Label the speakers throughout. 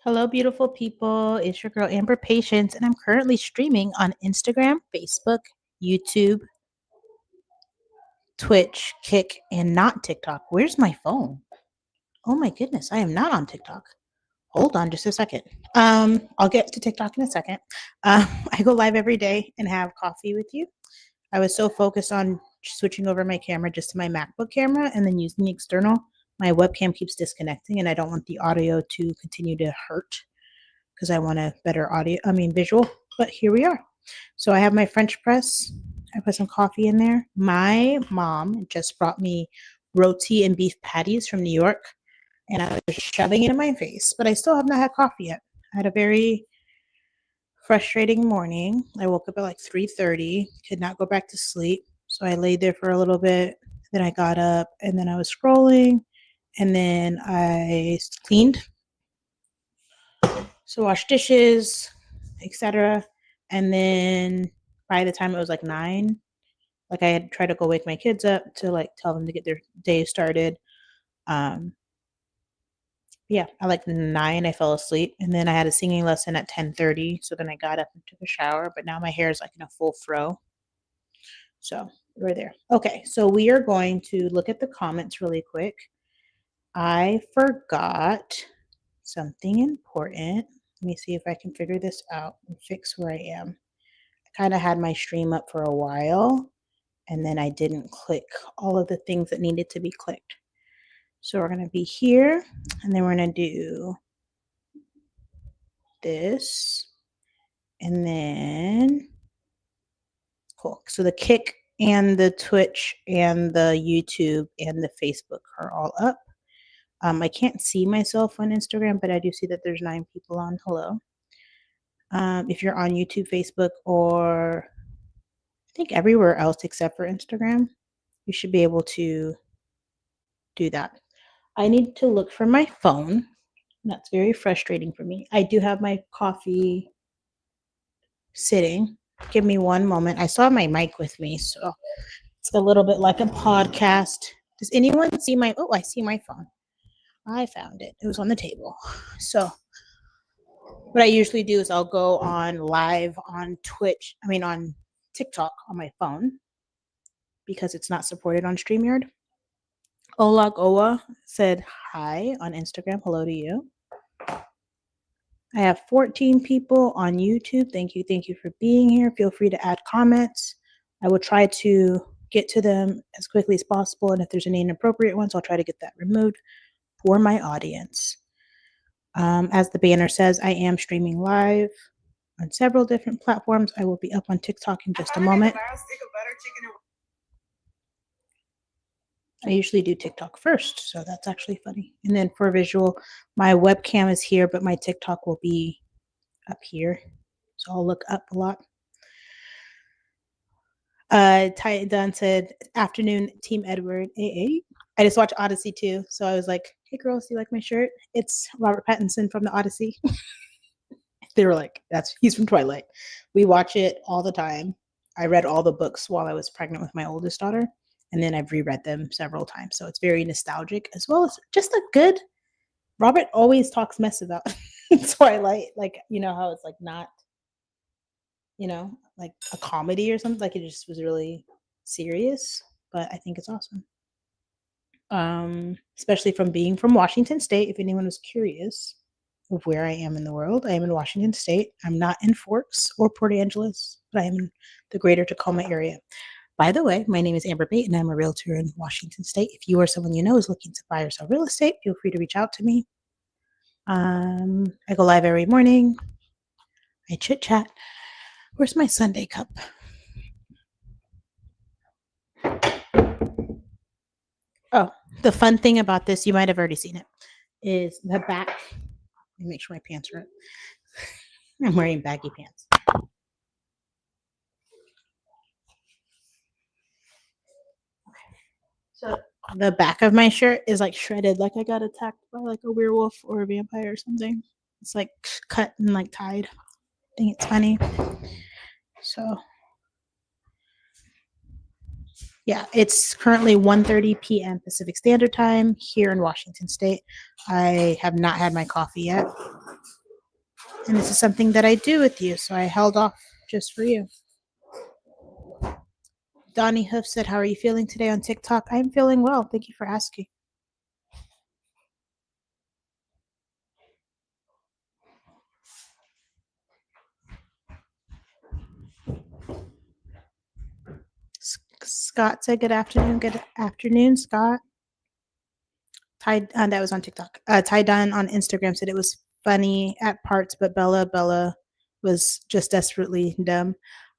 Speaker 1: Hello, beautiful people. It's your girl Amber Patience, and I'm currently streaming on Instagram, Facebook, YouTube, Twitch, Kick, and not TikTok. Where's my phone? Oh my goodness, I am not on TikTok. Hold on just a second. I'll get to TikTok in a second. I go live every day and have coffee with you. I was so focused on switching over my camera just to my MacBook camera and then using the external. My webcam keeps disconnecting, and I don't want the audio to continue to hurt because I want a better visual. But here we are. So I have my French press. I put some coffee in there. My mom just brought me roti and beef patties from New York, and I was shoving it in my face, but I still have not had coffee yet. I had a very frustrating morning. I woke up at like 3:30, could not go back to sleep. So I laid there for a little bit. Then I got up, and then I was scrolling, and then I cleaned. So wash dishes, etc. And then by the time it was like 9, like I had tried to go wake my kids up to like tell them to get their day started. Yeah, at like 9 I fell asleep, and then I had a singing lesson at 10:30. So then I got up and took a shower, but now my hair is like in a full fro. So we're there. Okay, so we are going to look at the comments really quick. I forgot something important. Let me see if I can figure this out and fix where I am. I kind of had my stream up for a while, and then I didn't click all of the things that needed to be clicked. So we're going to be here, and then we're going to do this, and then cool. So the Kick and the Twitch and the YouTube and the Facebook are all up. I can't see myself on Instagram, but I do see that there's 9 people on. Hello. If you're on YouTube, Facebook, or I think everywhere else except for Instagram, you should be able to do that. I need to look for my phone. That's very frustrating for me. I do have my coffee sitting. Give me one moment. I still have my mic with me, so it's a little bit like a podcast. Does anyone see my, I see my phone. I found it. It was on the table. So what I usually do is I'll go on live on on TikTok on my phone because it's not supported on StreamYard. Olagoa said hi on Instagram. Hello to you. I have 14 people on YouTube. Thank you for being here. Feel free to add comments. I will try to get to them as quickly as possible, and if there's any inappropriate ones, I'll try to get that removed for my audience. As the banner says, I am streaming live on several different platforms. I will be up on TikTok in just a moment. I usually do TikTok first, so that's actually funny. And then for visual, my webcam is here, but my TikTok will be up here. So I'll look up a lot. Ty Dunn said, afternoon, Team Edward. AA. I just watched Odyssey too. So I was like, hey girls, do you like my shirt? It's Robert Pattinson from the Odyssey. They were like, he's from Twilight. We watch it all the time. I read all the books while I was pregnant with my oldest daughter, and then I've reread them several times. So it's very nostalgic, as well as just a good, Robert always talks mess about Twilight. Like, you know how it's like not, like a comedy or something. Like it just was really serious, but I think it's awesome. Especially from being from Washington State, if anyone was curious of where I am in the world. I am in Washington State. I'm not in Forks or Port Angeles, but I am in the greater Tacoma area. By the way, my name is Amber Bate, and I'm a realtor in Washington State. If you or someone you know is looking to buy or sell real estate, feel free to reach out to me. I go live every morning. I chit chat. Where's my Sunday cup? Oh, the fun thing about this, you might have already seen it, is the back. Let me make sure my pants are up. I'm wearing baggy pants. So the back of my shirt is like shredded, like I got attacked by like a werewolf or a vampire or something. It's like cut and like tied. I think it's funny. So yeah, it's currently 1:30 p.m. Pacific Standard Time here in Washington State. I have not had my coffee yet. And this is something that I do with you, so I held off just for you. Donnie Hoof said, "How are you feeling today on TikTok?" I'm feeling well. Thank you for asking. Scott said, "Good afternoon." Good afternoon, Scott. Ty, that was on TikTok. Ty Dunn on Instagram said it was funny at parts, but Bella was just desperately dumb.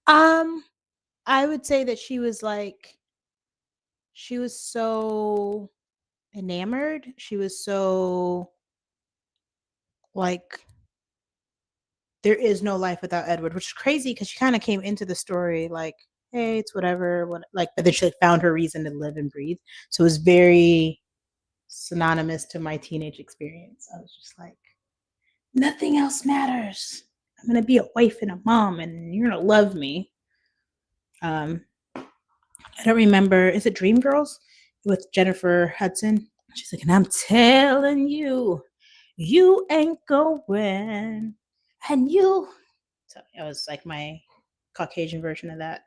Speaker 1: I would say that she was so enamored. She was so like, there is no life without Edward, which is crazy because she kind of came into the story like, hey, it's whatever, but then she found her reason to live and breathe. So it was very synonymous to my teenage experience. I was just like, nothing else matters. I'm gonna be a wife and a mom, and you're gonna love me. I don't remember. Is it Dreamgirls with Jennifer Hudson? She's like, and I'm telling you, you ain't going, and you. So it was like my Caucasian version of that,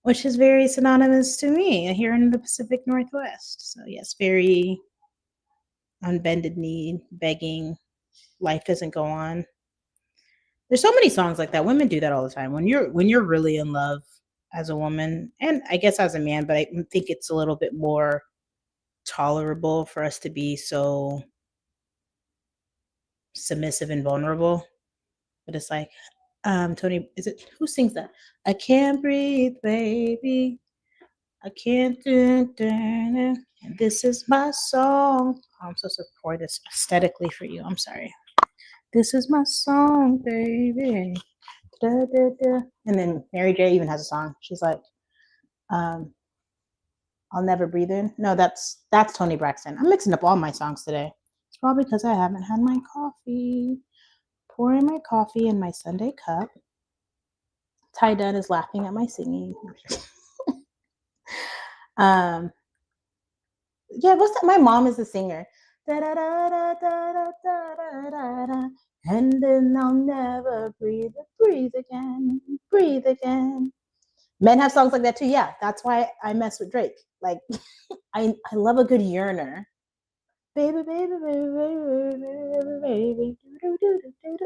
Speaker 1: which is very synonymous to me here in the Pacific Northwest. So yes, very on bended knee, begging. Life doesn't go on. There's so many songs like that. Women do that all the time. When you're really in love as a woman, and I guess as a man, but I think it's a little bit more tolerable for us to be so submissive and vulnerable. But it's like, Tony, is it who sings that? I can't breathe, baby. I can't do it. And this is my song. Oh, I'm supposed to pour this aesthetically for you. I'm sorry. This is my song, baby. Da, da, da. And then Mary J even has a song. She's like, um, I'll never breathe in. No, that's Toni Braxton. I'm mixing up all my songs today. It's probably because I haven't had my coffee. Pouring my coffee in my Sunday cup. Ty Dunn is laughing at my singing. Yeah, what's that? My mom is the singer. And then I'll never breathe again, breathe again. Men have songs like that too. Yeah, that's why I mess with Drake. Like, I love a good yearner. Baby, baby, baby, baby, baby, baby.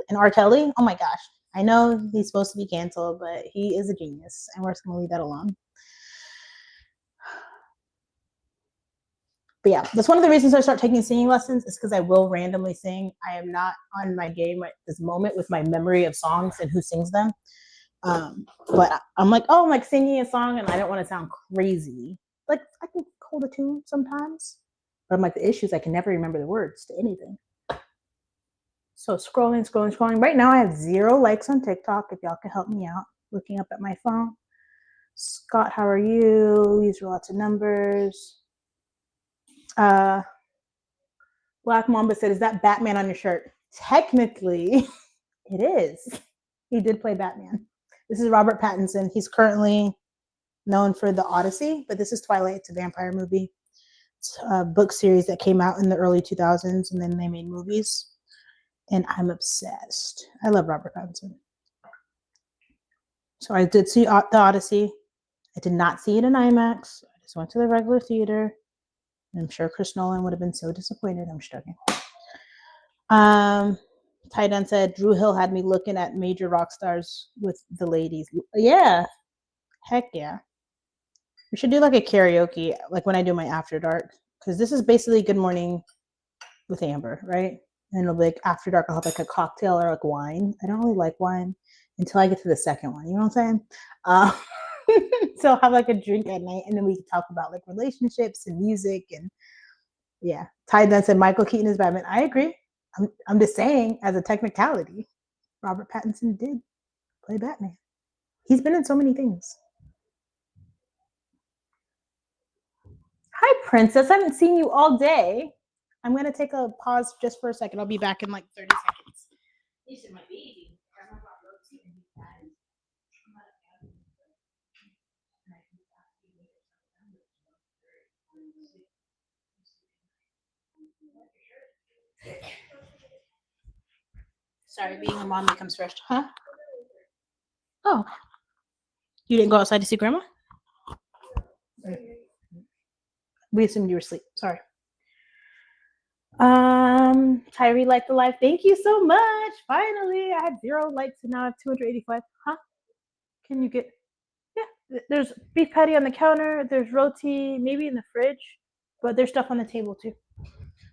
Speaker 1: And R. Kelly, oh my gosh. I know he's supposed to be canceled, but he is a genius, and we're just gonna leave that alone. But yeah, that's one of the reasons I start taking singing lessons is because I will randomly sing. I am not on my game at this moment with my memory of songs and who sings them. But I'm like, oh, I'm like singing a song and I don't want to sound crazy. Like, I can hold a tune sometimes, but I'm like, the issue is I can never remember the words to anything. So scrolling. Right now I have 0 likes on TikTok. If y'all can help me out, looking up at my phone. Scott, how are you? These are lots of numbers. Black Mamba said, is that Batman on your shirt? Technically, it is. He did play Batman. This is Robert Pattinson. He's currently known for The Odyssey, but this is Twilight. It's a vampire movie. It's a book series that came out in the early 2000s, and then they made movies. And I'm obsessed. I love Robert Pattinson. So I did see The Odyssey. I did not see it in IMAX. I just went to the regular theater. And I'm sure Chris Nolan would have been so disappointed. I'm just joking. Ty Dunn said, Drew Hill had me looking at major rock stars with the ladies. Yeah. Heck yeah. We should do like a karaoke, like when I do my After Dark. Because this is basically Good Morning with Amber, right? And it'll be like After Dark, I'll have like a cocktail or like wine. I don't really like wine until I get to the second one. You know what I'm saying? So I'll have like a drink at night and then we can talk about like relationships and music. And yeah. Ty Dunn said Michael Keaton is Batman. I agree. I'm just saying, as a technicality, Robert Pattinson did play Batman. He's been in so many things. Hi, Princess. I haven't seen you all day. I'm going to take a pause just for a second. I'll be back in like 30 seconds. These are my baby. Sorry, being a mommy comes first. Huh? Oh. You didn't go outside to see grandma? We assumed you were asleep. Sorry. Tyree liked the live. Thank you so much. Finally, I had 0 likes and now I have 285. Huh? Can you get? Yeah, there's beef patty on the counter. There's roti, maybe in the fridge, but there's stuff on the table too.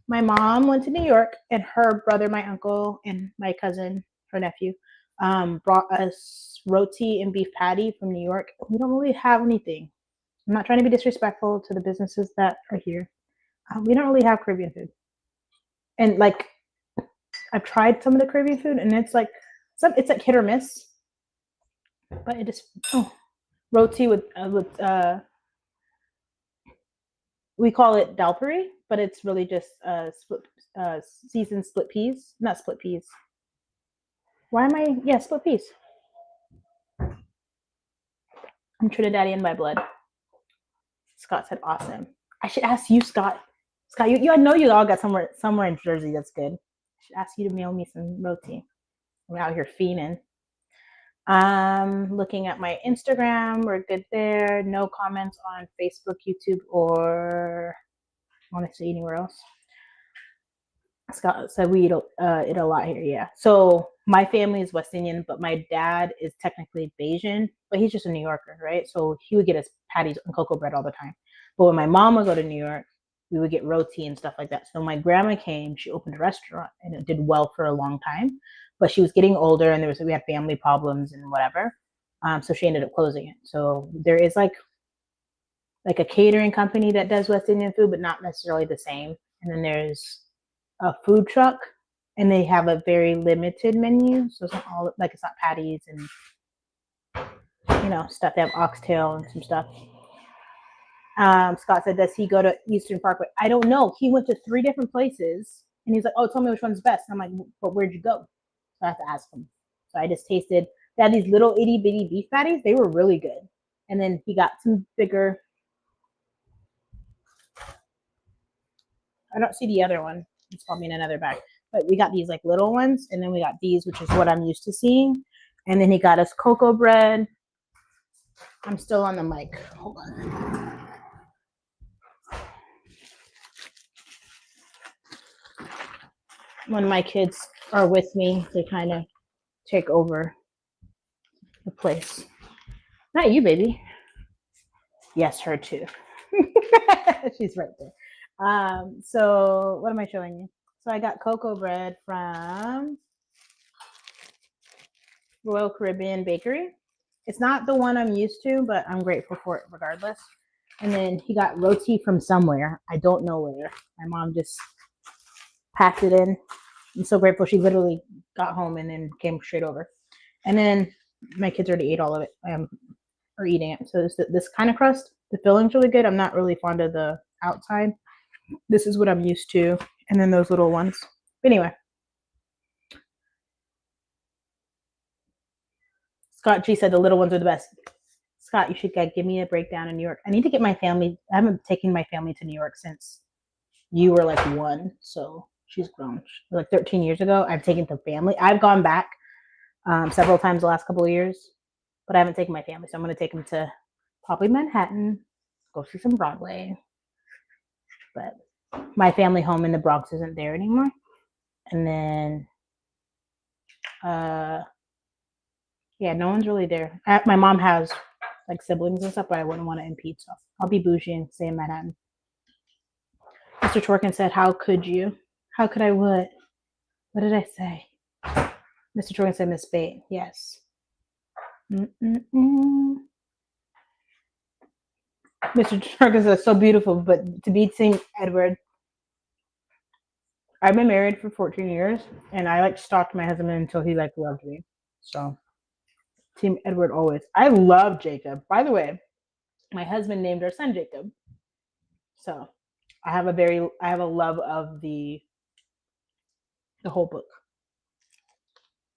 Speaker 1: My mom went to New York, and her brother, my uncle, and my cousin, her nephew, brought us roti and beef patty from New York. We don't really have anything. I'm not trying to be disrespectful to the businesses that are here. We don't really have Caribbean food. And like, I've tried some of the Caribbean food, and it's like hit or miss. But it just roti with we call it dalpuri, but it's really just seasoned split peas, not split peas. Why am I? Yeah, split peas. I'm Trinidadian by blood. Scott said awesome. I should ask you, Scott. Scott, you I know you all got somewhere in Jersey that's good. I should ask you to mail me some roti. I'm out here fiending. Looking at my Instagram, we're good there. No comments on Facebook, YouTube, or honestly anywhere else. Scott said we eat it a lot here, yeah. So my family is West Indian, but my dad is technically Bayesian, but he's just a New Yorker, right? So he would get us patties and cocoa bread all the time. But when my mom would go to New York, we would get roti and stuff like that. So my grandma came, she opened a restaurant, and it did well for a long time. But she was getting older, and we had family problems and whatever. So she ended up closing it. So there is like a catering company that does West Indian food, but not necessarily the same. And then there's a food truck, and they have a very limited menu. So it's not all like, it's not patties and stuff. They have oxtail and some stuff. Scott said, does he go to Eastern Parkway? I don't know. He went to 3 different places, and he's like, oh, tell me which one's best. And I'm like, but where'd you go? So I have to ask him. So I just tasted. They had these little itty bitty beef patties. They were really good. And then he got some bigger. I don't see the other one. It's probably in another bag. But we got these like little ones, and then we got these, which is what I'm used to seeing. And then he got us cocoa bread. I'm still on the mic. Hold on. When my kids are with me, they kind of take over the place. Not you, baby. Yes, her too. She's right there. So what am I showing you? So I got cocoa bread from Royal Caribbean Bakery. It's not the one I'm used to, but I'm grateful for it regardless. And then he got roti from somewhere. I don't know where. My mom just packed it in. I'm so grateful she literally got home and then came straight over. And then my kids already ate all of it. Are eating it. So this kind of crust, the filling's really good. I'm not really fond of the outside. This is what I'm used to. And then those little ones. But anyway. Scott G said the little ones are the best. Scott, you should give me a breakdown in New York. I need to get my family. I haven't taken my family to New York since you were like 1. So she's grown. Like 13 years ago, I've taken the family. I've gone back several times the last couple of years, but I haven't taken my family. So I'm going to take them to probably Manhattan, go see some Broadway. But my family home in the Bronx isn't there anymore. And then, yeah, no one's really there. My mom has like siblings and stuff, but I wouldn't want to impede. So I'll be bougie and stay in Manhattan. Mr. Twerkin said, how could you? How could I what? What did I say? Mr. Twerkin said, Miss Bate. Yes. Mr. Twerkin said, so beautiful, but to be Team Edward. I've been married for 14 years, and I like stalked my husband until he like loved me. So Team Edward always. I love Jacob. By the way, my husband named our son Jacob. So I have a love of the whole book.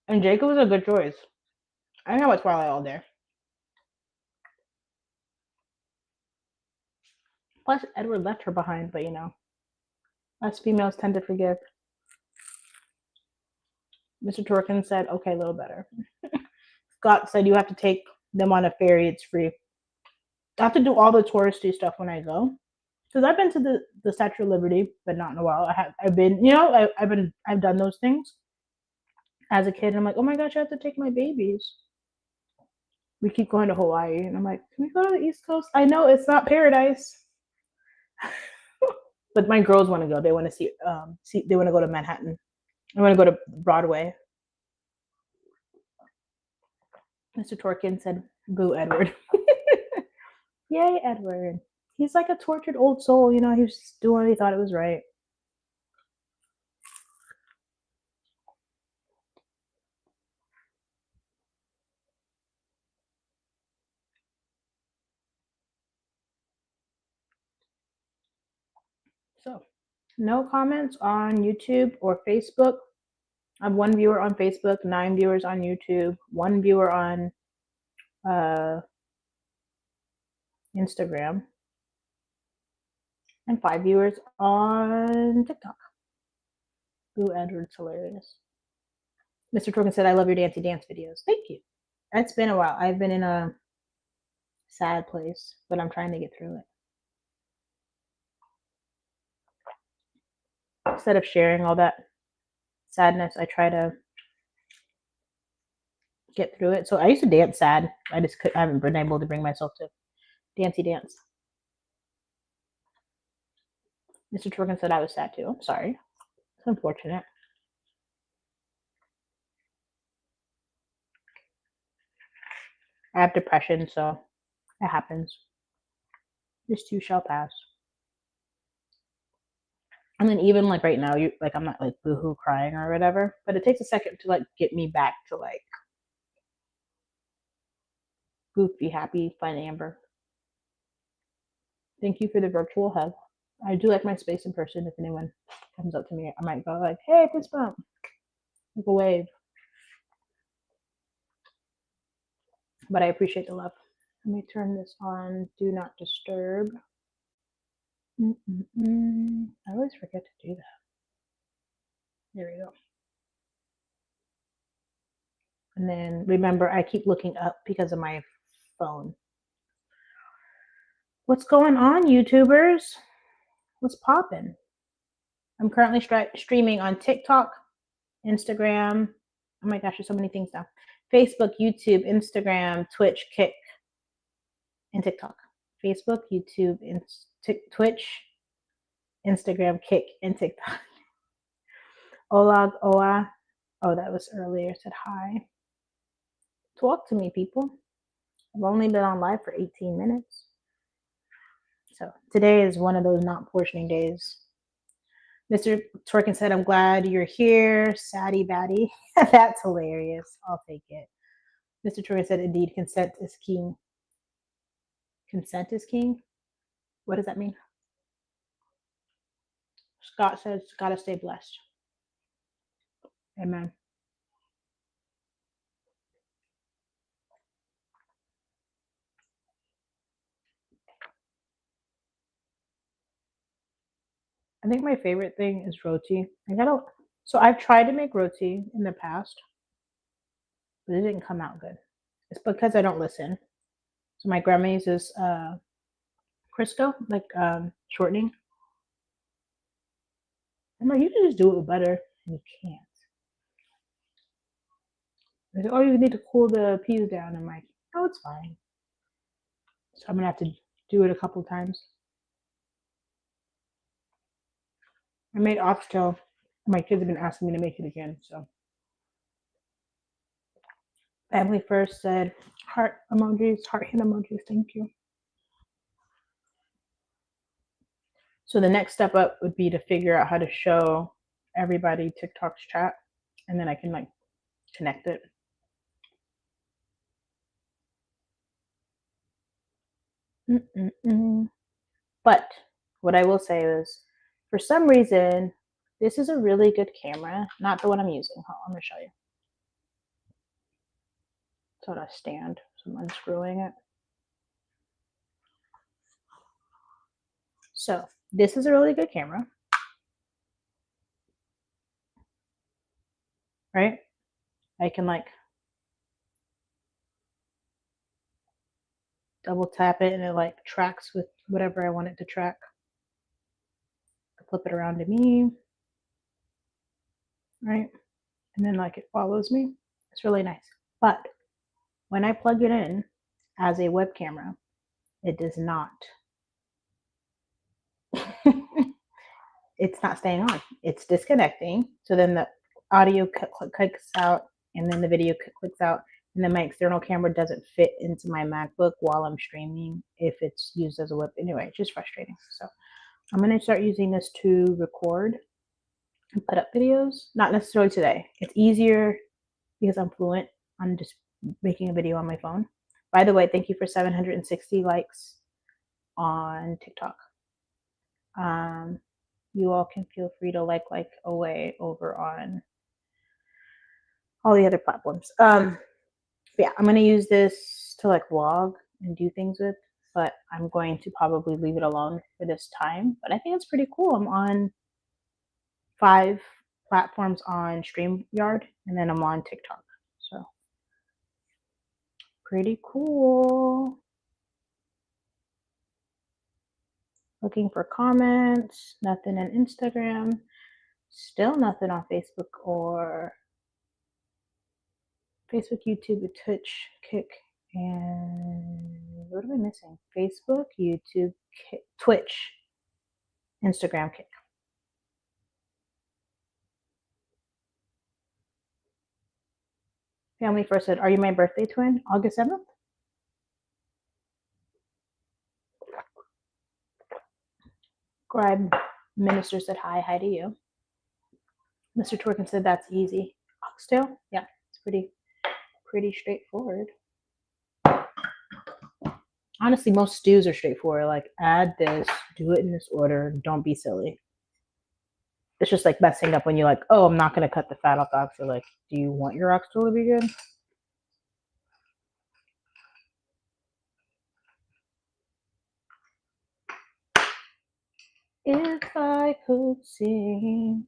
Speaker 1: And Jacob was a good choice. I didn't watch Twilight all day. Plus, Edward left her behind, but us females tend to forgive. Mr. Torkin said, okay, a little better. Scott said you have to take them on a ferry. It's free. I have to do all the touristy stuff when I go. Because I've been to the Statue of Liberty, but not in a while. I've been, I've done those things as a kid. And I'm like, oh my gosh, I have to take my babies. We keep going to Hawaii, and I'm like, can we go to the East Coast? I know it's not paradise, but my girls want to go. They want to see. They want to go to Manhattan. They want to go to Broadway. Mr. Torkin said, "Boo, Edward." Yay, Edward. He's like a tortured old soul. He was just doing what he thought it was right. So, no comments on YouTube or Facebook. I have 1 viewer on Facebook, 9 viewers on YouTube, 1 viewer on Instagram, and 5 viewers on TikTok. Ooh, Edward's hilarious. Mr. Torkin said, I love your dancey dance videos. Thank you. It's been a while. I've been in a sad place, but I'm trying to get through it. Instead of sharing all that sadness, I try to get through it. So I used to dance sad. I haven't been able to bring myself to dancey dance. Mr. Torkin said I was sad too. I'm sorry. It's unfortunate. I have depression, so it happens. This too shall pass. And then even like right now, I'm not like boohoo crying or whatever, but it takes a second to like get me back to like goofy, happy, fun Amber. Thank you for the virtual hug. I do like my space in person. If anyone comes up to me, I might go like, hey, fist bump. Like a wave. But I appreciate the love. Let me turn this on. Do not disturb. I always forget to do that. There we go. And then remember, I keep looking up because of my phone. What's going on, YouTubers? What's poppin'? I'm currently streaming on TikTok, Instagram. Oh my gosh, there's so many things now. Facebook, YouTube, Instagram, Twitch, Kick, and TikTok. Facebook, YouTube, Twitch, Instagram, Kick, and TikTok. Olag, Oa. Oh, that was earlier. Said hi. Talk to me, people. I've only been on live for 18 minutes. So today is one of those not portioning days. Mr. Torkin said, I'm glad you're here. Saddy batty. That's hilarious. I'll take it. Mr. Torkin said, indeed, consent is king. Consent is king? What does that mean? Scott says, gotta stay blessed. Amen. I think my favorite thing is roti. So I've tried to make roti in the past, but it didn't come out good. It's because I don't listen. So my grandma uses Crisco, like shortening. I'm like, you can just do it with butter, and you can't. They say, oh, you need to cool the peas down. I'm like, oh, it's fine. So I'm gonna have to do it a couple times. I made oxtail. My kids have been asking me to make it again. So family first said heart emojis, heart hit emojis. Thank you. So the next step up would be to figure out how to show everybody TikTok's chat, and then I can like connect it. But what I will say is, for some reason, this is a really good camera. Not the one I'm using. Hold on, I'm going to show you. It's on a stand, so I'm unscrewing it. So this is a really good camera, right? I can like double tap it and it like tracks with whatever I want it to track. Flip it around to me, right? And then like it follows me. It's really nice. But when I plug it in as a web camera, it does not. It's not staying on. It's disconnecting. So then the audio clicks out and then the video clicks out. And then my external camera doesn't fit into my MacBook while I'm streaming if it's used as a web. Anyway, it's just frustrating. So I'm going to start using this to record and put up videos. Not necessarily today. It's easier because I'm fluent on just making a video on my phone. By the way, thank you for 760 likes on TikTok. You all can feel free to like away over on all the other platforms. Yeah, I'm gonna use this to like vlog and do things with, but I'm going to probably leave it alone for this time. But I think it's pretty cool. I'm on 5 platforms on StreamYard, and then I'm on TikTok. So pretty cool. Looking for comments, nothing on Instagram, still nothing on Facebook or Facebook, YouTube, Twitch, Kick, and what am I missing? Facebook, YouTube, Kick, Twitch, Instagram, Kick. Family first said, "Are you my birthday twin? August 7th?" Scribe Minister said, hi to you. Mr. Twerkin said, that's easy. Oxtail? Yeah, it's pretty straightforward. Honestly, most stews are straightforward. Like, add this, do it in this order, don't be silly. It's just like messing up when you're like, oh, I'm not going to cut the fat off the oxtail. Like, do you want your oxtail to be good? If I could sing.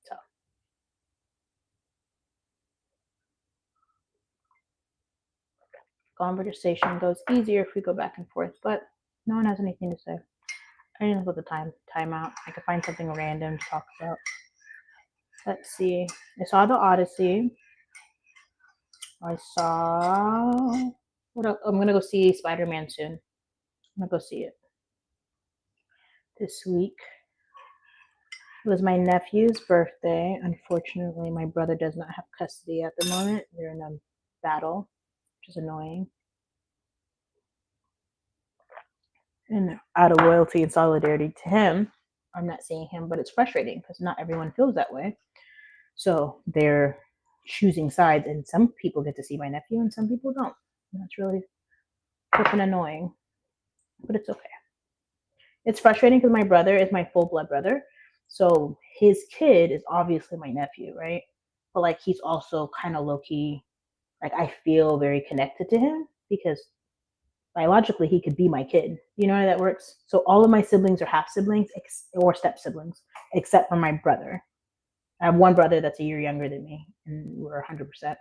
Speaker 1: So. Conversation goes easier if we go back and forth, but no one has anything to say. I didn't put the timeout. I could find something random to talk about. Let's see. I saw the Odyssey. I saw what else? I'm gonna go see Spider-Man soon. I'm gonna go see it this week. It was my nephew's birthday. Unfortunately, my brother does not have custody at the moment. They're in a battle, which is annoying. And out of loyalty and solidarity to him, I'm not seeing him, but it's frustrating because not everyone feels that way. So they're choosing sides, and some people get to see my nephew and some people don't. And that's really freaking annoying, but it's okay. It's frustrating because my brother is my full blood brother. So his kid is obviously my nephew, right? But like he's also kind of low key, like I feel very connected to him because biologically he could be my kid. You know how that works? So all of my siblings are half siblings or step siblings, except for my brother. I have one brother that's a year younger than me, and we're 100%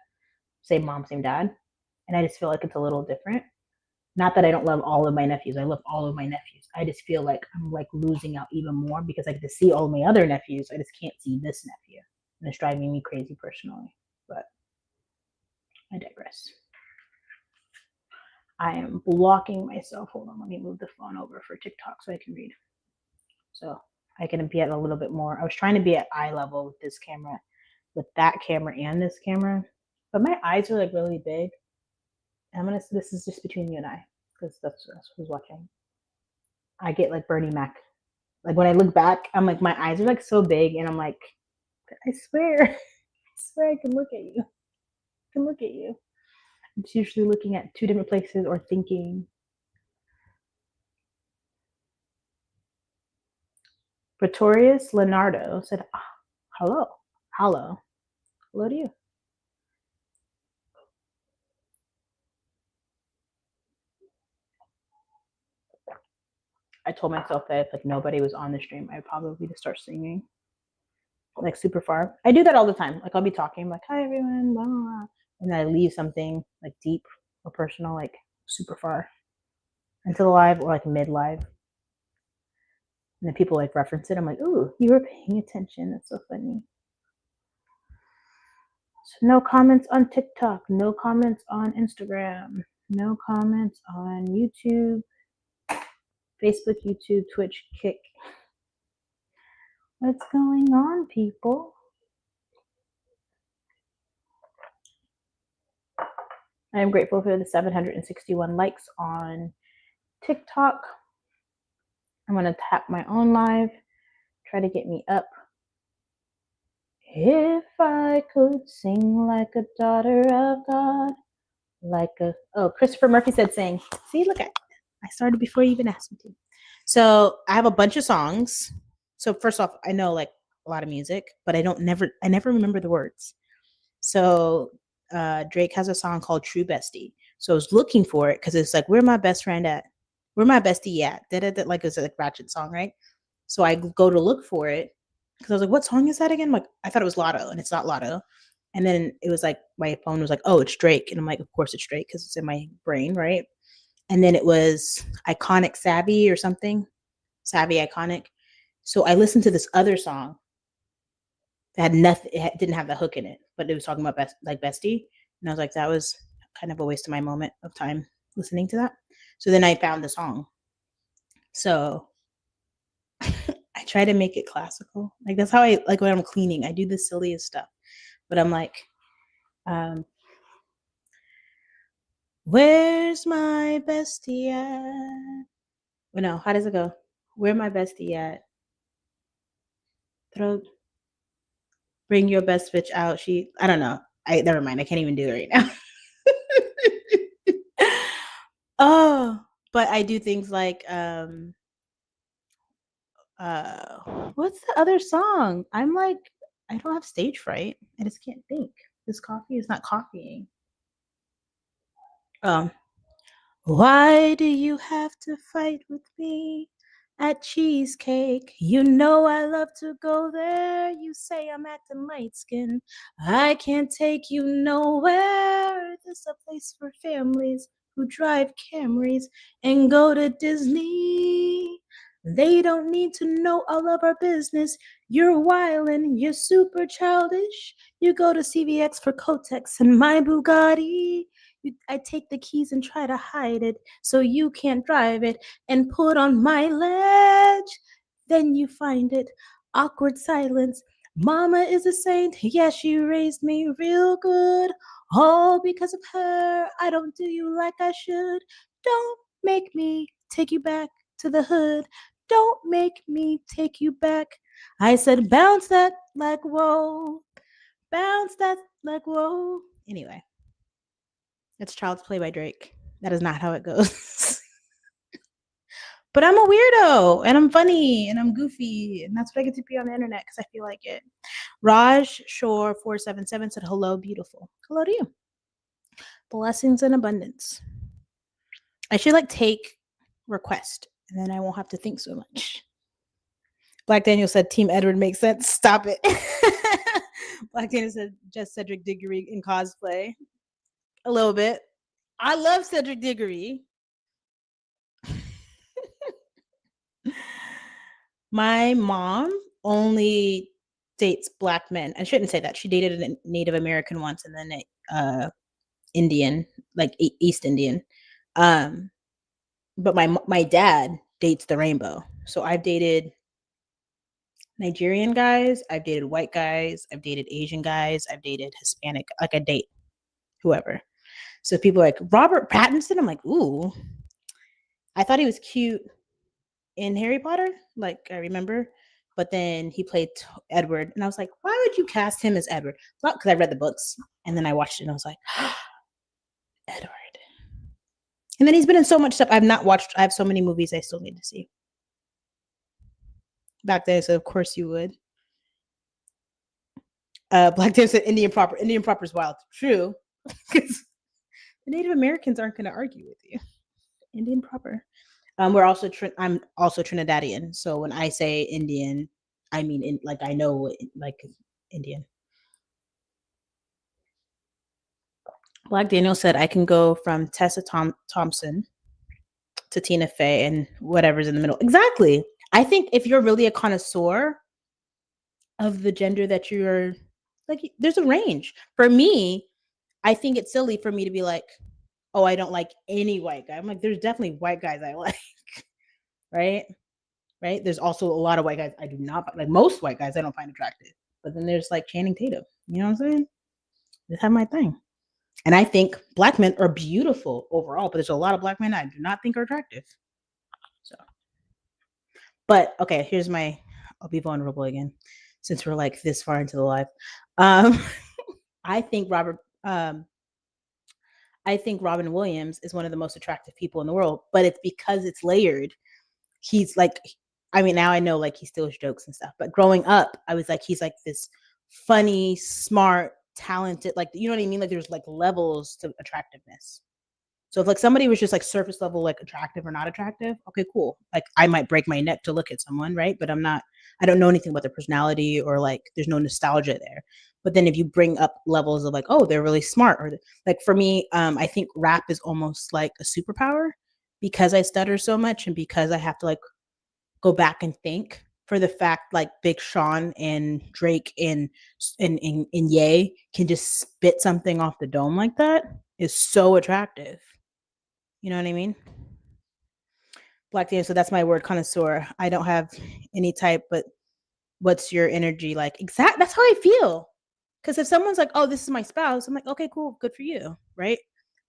Speaker 1: same mom, same dad. And I just feel like it's a little different. Not that I don't love all of my nephews. I love all of my nephews. I just feel like I'm like losing out even more because I get to see all my other nephews. I just can't see this nephew. And it's driving me crazy personally. But I digress. I am blocking myself. Hold on, let me move the phone over for TikTok so I can read. So I can be at a little bit more. I was trying to be at eye level with this camera, with that camera and this camera. But my eyes are like really big. This is just between you and I, because that's who's watching. I get like Bernie Mac. Like when I look back, I'm like, my eyes are like so big, and I'm like, I swear, I can look at you. I can look at you. It's usually looking at 2 different places or thinking. Pretorius Leonardo said, hello. Hello to you. I told myself that if like nobody was on the stream, I'd probably just start singing. like super far. I do that all the time. Like I'll be talking, I'm like, hi everyone, blah, blah, blah. And then I leave something like deep or personal, like super far into the live or like mid live. And then people like reference it. I'm like, ooh, you were paying attention. That's so funny. So no comments on TikTok, no comments on Instagram, no comments on YouTube, Facebook, YouTube, Twitch, Kick. What's going on, people? I am grateful for the 761 likes on TikTok. I'm going to tap my own live, try to get me up. If I could sing like a daughter of God, Christopher Murphy said sing. See, look at, I started before you even asked me to. So I have a bunch of songs. So first off, I know like a lot of music, but I never remember the words. So Drake has a song called True Bestie. So I was looking for it because it's like, where my best friend at? Where my bestie at? Like it's a like ratchet song, right? So I go to look for it because I was like, what song is that again? Like I thought it was Lotto, and it's not Lotto. And then it was like my phone was like, oh, it's Drake, and I'm like, of course it's Drake because it's in my brain, right? And then it was Iconic Savvy or something, Savvy Iconic. So I listened to this other song that had nothing, didn't have the hook in it, but it was talking about bestie, and I was like, that was kind of a waste of my moment of time listening to that. So then I found the song. So I try to make it classical. Like that's how I like when I'm cleaning. I do the silliest stuff, but I'm like, where's my bestie at? Well, no, how does it go? Where my bestie at? Bring your best bitch out. I don't know. Never mind. I can't even do it right now. Oh, but I do things like what's the other song? I'm like, I don't have stage fright. I just can't think. This coffee is not coffeeing. Why do you have to fight with me at Cheesecake? You know I love to go there. You say I'm acting light skin. I can't take you nowhere. This a place for families who drive Camrys and go to Disney. They don't need to know all of our business. You're wildin', you're super childish. You go to CVX for Kotex and my Bugatti. I take the keys and try to hide it so you can't drive it and put on my ledge. Then you find it. Awkward silence. Mama is a saint. Yeah, she raised me real good. All because of her, I don't do you like I should. Don't make me take you back to the hood. Don't make me take you back. I said, bounce that like whoa. Bounce that like whoa. Anyway. It's Child's Play by Drake. That is not how it goes. But I'm a weirdo and I'm funny and I'm goofy. And that's what I get to be on the internet because I feel like it. Raj Shore 477 said, hello, beautiful. Hello to you. Blessings and abundance. I should like take request and then I won't have to think so much. Black Daniel said, Team Edward makes sense. Stop it. Black Daniel said, just Cedric Diggory in cosplay. A little bit. I love Cedric Diggory. My mom only dates Black men. I shouldn't say that. She dated a Native American once and then a Indian, like East Indian. But my dad dates the rainbow. So I've dated Nigerian guys, I've dated white guys, I've dated Asian guys, I've dated Hispanic. Like I date whoever. So people are like, Robert Pattinson? I'm like, ooh. I thought he was cute in Harry Potter, like I remember. But then he played Edward. And I was like, why would you cast him as Edward? Not because I read the books. And then I watched it and I was like, Edward. And then he's been in so much stuff I've not watched. I have so many movies I still need to see. Back then, so of course you would. Black Dave said Indian proper. Indian proper is wild. True. Because the Native Americans aren't going to argue with you. Indian proper. I'm also Trinidadian. So when I say Indian, I mean, I know, Indian. Black Daniel said, I can go from Tessa Thompson to Tina Fey and whatever's in the middle. Exactly. I think if you're really a connoisseur of the gender that you're like, there's a range. For me, I think it's silly for me to be like, oh, I don't like any white guy. I'm like, there's definitely white guys I like, right? Right. There's also a lot of white guys I do not like. Most white guys I don't find attractive. But then there's like Channing Tatum. You know what I'm saying? Just have my thing. And I think black men are beautiful overall, but there's a lot of black men I do not think are attractive. So, but okay, I'll be vulnerable again since we're like this far into the live. Um, I think I think Robin Williams is one of the most attractive people in the world, but it's because it's layered. He's like, I mean, now I know like he steals jokes and stuff, but growing up, I was like, he's like this funny, smart, talented, like, you know what I mean? Like there's like levels to attractiveness. So if like somebody was just like surface level, like attractive or not attractive, okay, cool. Like I might break my neck to look at someone, right? But I don't know anything about their personality or like there's no nostalgia there. But then if you bring up levels of like, oh, they're really smart, or like for me, I think rap is almost like a superpower because I stutter so much and because I have to like go back and think for the fact like Big Sean and Drake and Ye can just spit something off the dome like that is so attractive. You know what I mean? Black Daniel, so that's my word, connoisseur. I don't have any type, but what's your energy like? That's how I feel. Because if someone's like, "Oh, this is my spouse," I'm like, "Okay, cool, good for you," right?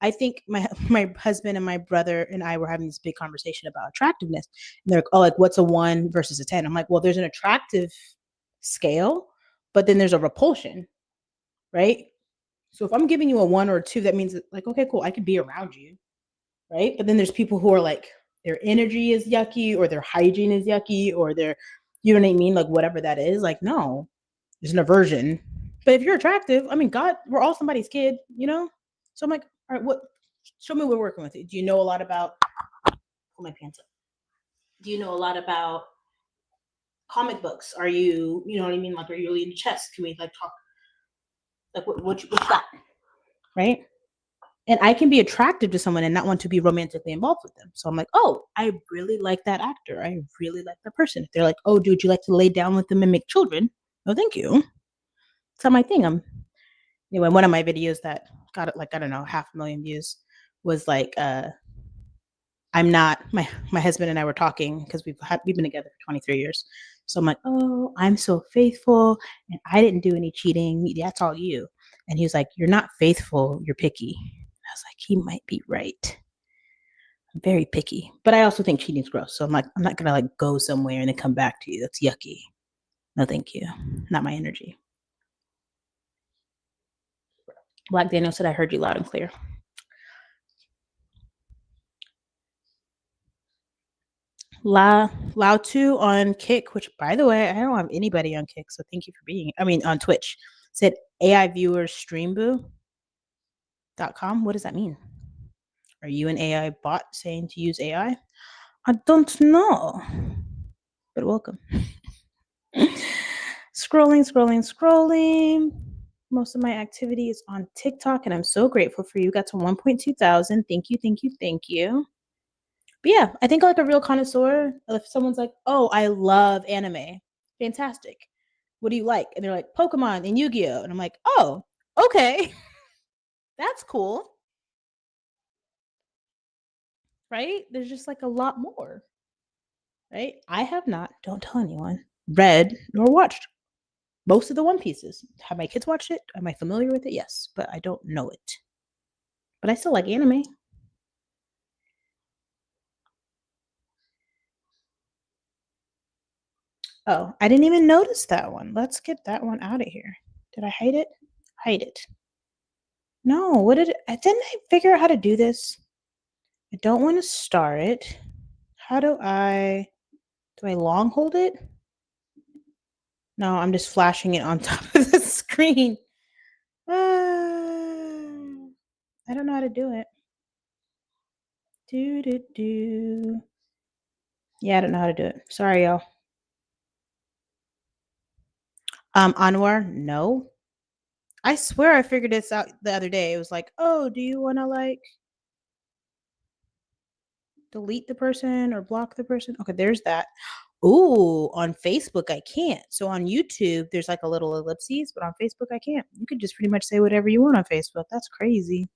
Speaker 1: I think my my husband and my brother and I were having this big conversation about attractiveness, and they're like, "Oh, like what's a 1 versus a 10?" I'm like, "Well, there's an attractive scale, but then there's a repulsion, right? So if I'm giving you a 1 or a 2, that means that, like, okay, cool, I could be around you, right? But then there's people who are like their energy is yucky or their hygiene is yucky or their, you know what I mean? Like whatever that is, like no, there's an aversion. But if you're attractive, I mean, God, we're all somebody's kid, you know? So I'm like, all right, show me what we're working with. Do you know a lot about, pull my pants up. Do you know a lot about comic books? Are you know what I mean? Like, are you really into chess? Can we like talk, like what's that? Right? And I can be attractive to someone and not want to be romantically involved with them. So I'm like, oh, I really like that actor. I really like that person. If they're like, oh, dude, you like to lay down with them and make children? No, thank you. It's not my thing. Anyway, one of my videos that got it like, I don't know, 500,000 views was like, I'm not my husband and I were talking because we've been together for 23 years. So I'm like, oh, I'm so faithful and I didn't do any cheating. That's all you. And he was like, you're not faithful, you're picky. I was like, he might be right. I'm very picky. But I also think cheating's gross. So I'm like, I'm not gonna like go somewhere and then come back to you. That's yucky. No, thank you. Not my energy. Black Daniel said I heard you loud and clear. Lao 2 on Kick, which by the way, I don't have anybody on Kick, so thank you for being, I mean on Twitch. Said AI viewers streamboo.com. What does that mean? Are you an AI bot saying to use AI? I don't know. But welcome. Scrolling. Most of my activity is on TikTok, and I'm so grateful for you. Got to 1.2 thousand. Thank you. But yeah, I think like a real connoisseur, if someone's like, oh, I love anime, fantastic. What do you like? And they're like, Pokemon and Yu-Gi-Oh! And I'm like, oh, okay. That's cool. Right? There's just like a lot more. Right? I have not, don't tell anyone, read nor watched most of the One Pieces. Have my kids watched it? Am I familiar with it? Yes, but I don't know it. But I still like anime. Oh, I didn't even notice that one. Let's get that one out of here. Did I hide it? Hide it. No, didn't I figure out how to do this? I don't want to star it. How do I long hold it? No, I'm just flashing it on top of the screen. I don't know how to do it. Do. Yeah, I don't know how to do it. Sorry, y'all. Anwar, no. I swear I figured this out the other day. It was like, oh, do you want to like delete the person or block the person? Okay, there's that. Ooh, on Facebook I can't. So on YouTube there's like a little ellipses, but on Facebook I can't. You can just pretty much say whatever you want on Facebook. That's crazy.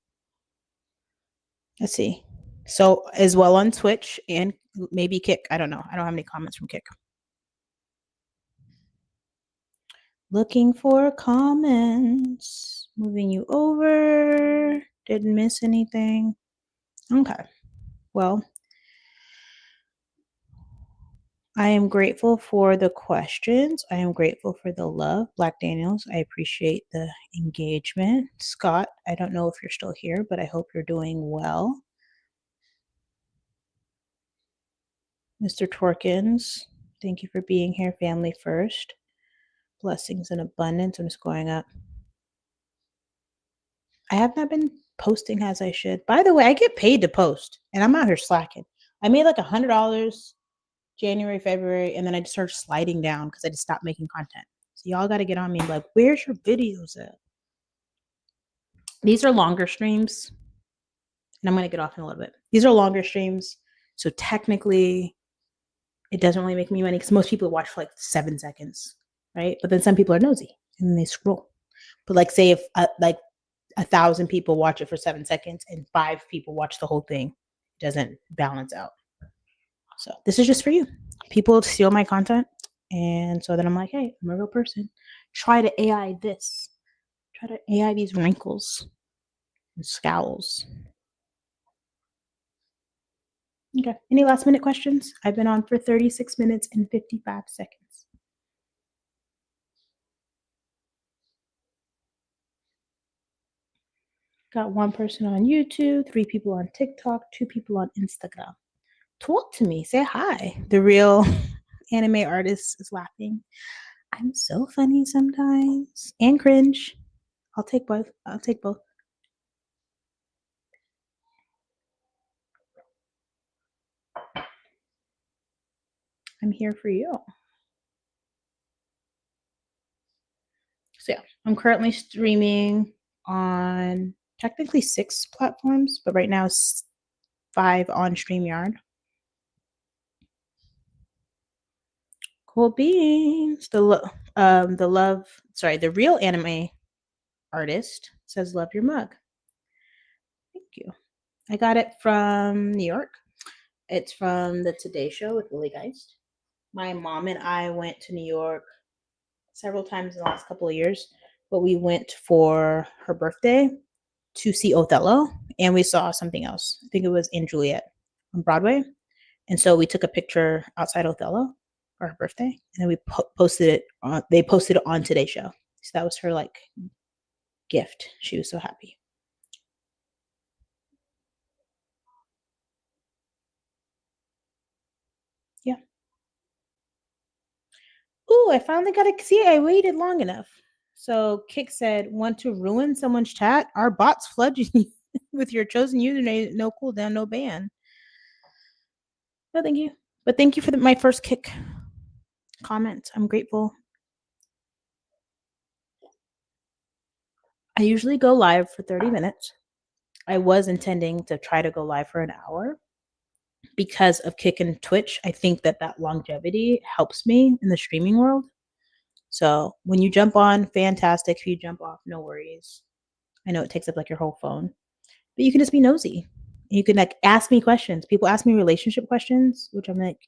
Speaker 1: Let's see. So as well on Twitch and maybe Kick. I don't know. I don't have any comments from Kick. Looking for comments. Moving you over. Didn't miss anything. Okay. Well, I am grateful for the questions. I am grateful for the love. Black Daniels, I appreciate the engagement. Scott, I don't know if you're still here, but I hope you're doing well. Mr. Torkins, thank you for being here. Family first. Blessings and abundance. I'm just going up. I have not been posting as I should. By the way, I get paid to post, and I'm out here slacking. I made like $100 January, February, and then I just started sliding down because I just stopped making content. So y'all got to get on me like, where's your videos at? These are longer streams, and I'm going to get off in a little bit. These are longer streams, so technically it doesn't really make me money because most people watch for like 7 seconds, right? But then some people are nosy and then they scroll. But like say if like 1,000 people watch it for 7 seconds and 5 people watch the whole thing, it doesn't balance out. So this is just for you. People steal my content, and so then I'm like, hey, I'm a real person. Try to AI this. Try to AI these wrinkles and scowls. Okay. Any last minute questions? I've been on for 36 minutes and 55 seconds. Got 1 person on YouTube, 3 people on TikTok, 2 people on Instagram. Talk to me. Say hi. The real anime artist is laughing. I'm so funny sometimes and cringe. I'll take both. I'll take both. I'm here for you. So yeah, I'm currently streaming on technically 6 platforms, but right now it's 5 on StreamYard. Cool beans. The real anime artist says love your mug. Thank you. I got it from New York. It's from the Today Show with Willie Geist. My mom and I went to New York several times in the last couple of years, but we went for her birthday to see Othello, and we saw something else. I think it was In Juliet on Broadway. And so we took a picture outside Othello for her birthday, and then we posted it on, they posted it on Today Show. So that was her like gift. She was so happy. Yeah. Ooh, I finally got to see it. I waited long enough. So Kick said, want to ruin someone's chat? Our bots flood you with your chosen username, no cooldown, no ban. No, thank you. But thank you for my first Kick comment. I'm grateful. I usually go live for 30 minutes. I was intending to try to go live for an hour. Because of Kick and Twitch, I think that longevity helps me in the streaming world. So when you jump on, fantastic. If you jump off, no worries. I know it takes up like your whole phone, but you can just be nosy. You can like ask me questions. People ask me relationship questions, which I'm like,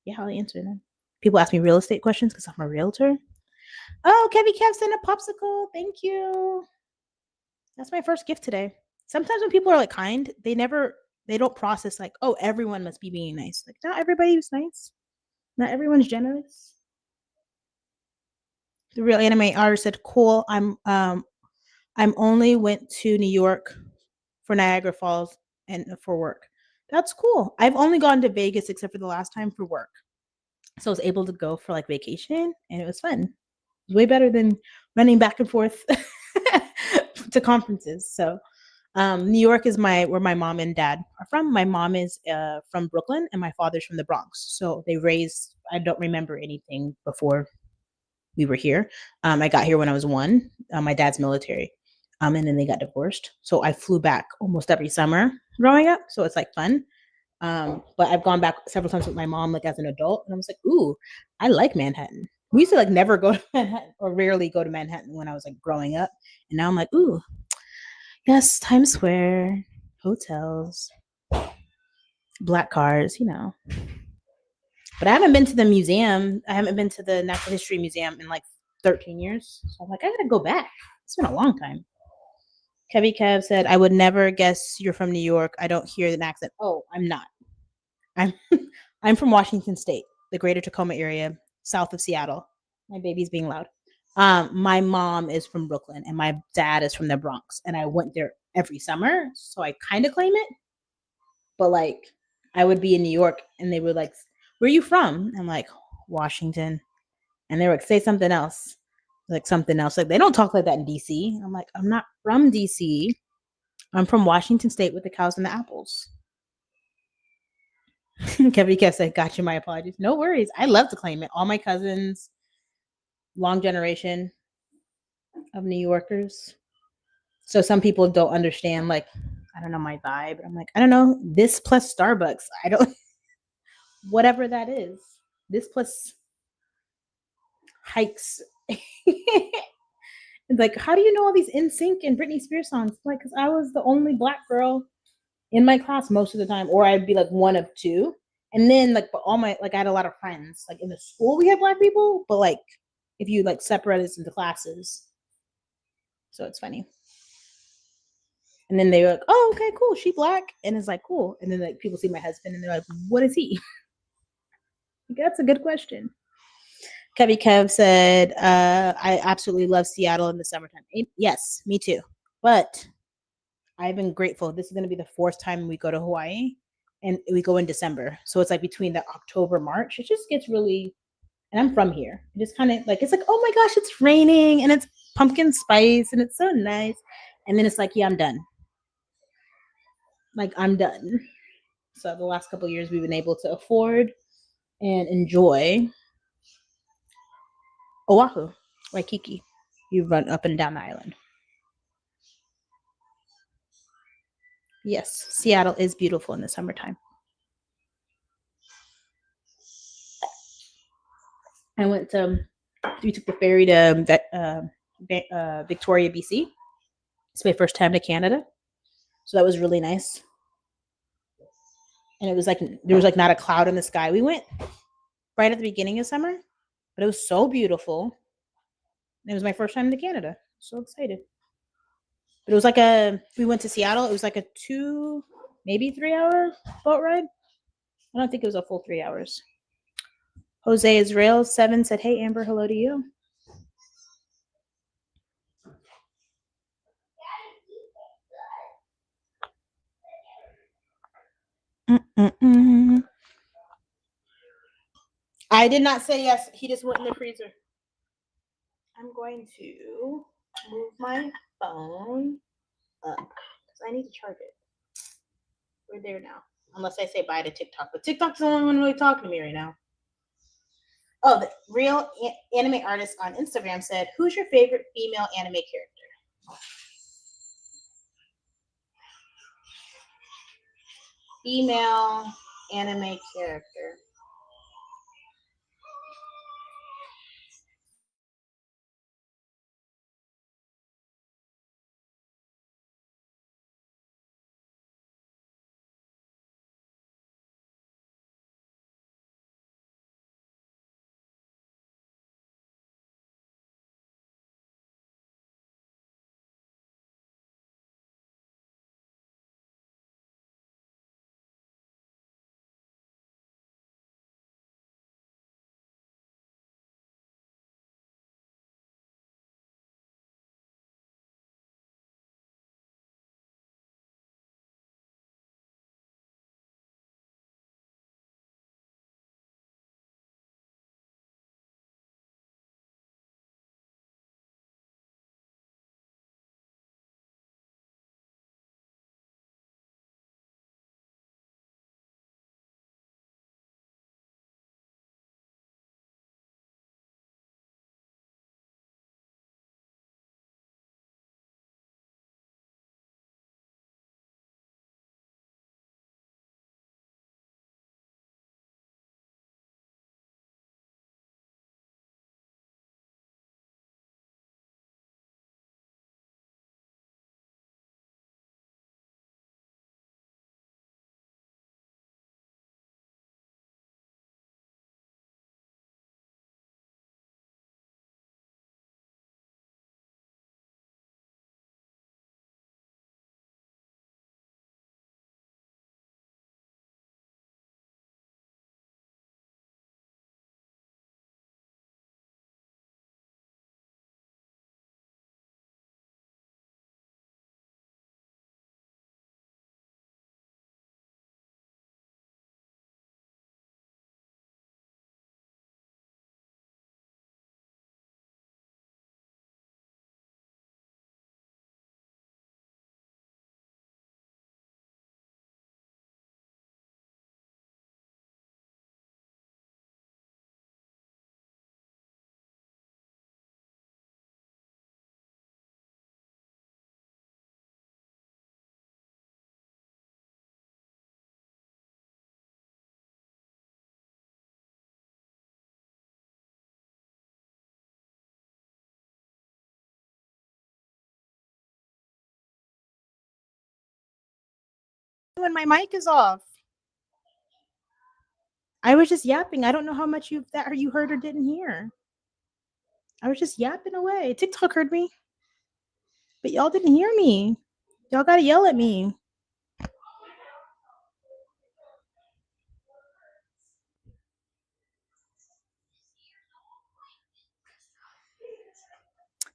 Speaker 1: yeah, I'll answer them. People ask me real estate questions because I'm a realtor. Oh, Kevin Kev sent a popsicle. Thank you. That's my first gift today. Sometimes when people are like kind, they don't process like, oh, everyone must be being nice. Like, not everybody was nice. Not everyone's generous. The real anime artist said, cool. I'm only went to New York for Niagara Falls and for work. That's cool. I've only gone to Vegas except for the last time for work. So I was able to go for like vacation and it was fun. It was way better than running back and forth to conferences. So New York is where my mom and dad are from. My mom is from Brooklyn and my father's from the Bronx. So I don't remember anything before we were here. I got here when I was 1. My dad's military, and then they got divorced. So I flew back almost every summer growing up. So it's like fun. But I've gone back several times with my mom, like as an adult, and I was like, "Ooh, I like Manhattan." We used to like never go to Manhattan or rarely go to Manhattan when I was like growing up, and now I'm like, "Ooh, yes, Times Square, hotels, black cars, you know." But I haven't been to the museum. I haven't been to the Natural History Museum in like 13 years. So I'm like, I gotta go back. It's been a long time. Kevy Kev said, I would never guess you're from New York. I don't hear an accent. Oh, I'm not. I'm I'm from Washington State, the greater Tacoma area, south of Seattle. My baby's being loud. My mom is from Brooklyn and my dad is from the Bronx. And I went there every summer. So I kind of claim it. But like I would be in New York and they were like, where are you from? I'm like, Washington. And they would say something else. Like something else. Like they don't talk like that in DC. I'm like, I'm not from DC. I'm from Washington State with the cows and the apples. Kevin kept saying, gotcha, my apologies. No worries. I love to claim it. All my cousins, long generation of New Yorkers. So some people don't understand, like, I don't know my vibe. I'm like, I don't know. This plus Starbucks. I don't whatever that is. This plus hikes. It's like, how do you know all these NSYNC and Britney Spears songs? Like, because I was the only black girl in my class most of the time, or I'd be like one of two. And then like, but all my like, I had a lot of friends. Like in the school, we had black people, but like, if you like separate us into classes, so it's funny. And then they were like, "Oh, okay, cool. She black," and it's like, "Cool." And then like people see my husband, and they're like, "What is he?" That's a good question. Kevy Kev said, "I absolutely love Seattle in the summertime." Yes, me too. But I've been grateful. This is going to be the 4th time we go to Hawaii, and we go in December. So it's like between the October, March. It just gets really, and I'm from here. It just kind of like, it's like, oh my gosh, it's raining and it's pumpkin spice and it's so nice. And then it's like, yeah, I'm done. Like, I'm done. So the last couple of years, we've been able to afford and enjoy Oahu, Waikiki. You run up and down the island. Yes, Seattle is beautiful in the summertime. I went to, we took the ferry to Victoria, BC. It's my first time to Canada. So that was really nice. And it was like, there was like not a cloud in the sky. We went right at the beginning of summer, but it was so beautiful. It was my first time to Canada. So excited. But it was like we went to Seattle. It was like a 2, maybe 3 hour boat ride. I don't think it was a full 3 hours. Jose Israel 7 said, hey, Amber, hello to you. Mm-mm-mm. I did not say yes. He just went in the freezer. I'm going to move my phone up because I need to charge it. We're there now. Unless I say bye to TikTok. But TikTok's the only one really talking to me right now. Oh, the real anime artist on Instagram said, who's your favorite female anime character? Female anime character. when my mic is off. I was just yapping. I don't know how much you heard or didn't hear. I was just yapping away. TikTok heard me, but y'all didn't hear me. Y'all gotta yell at me.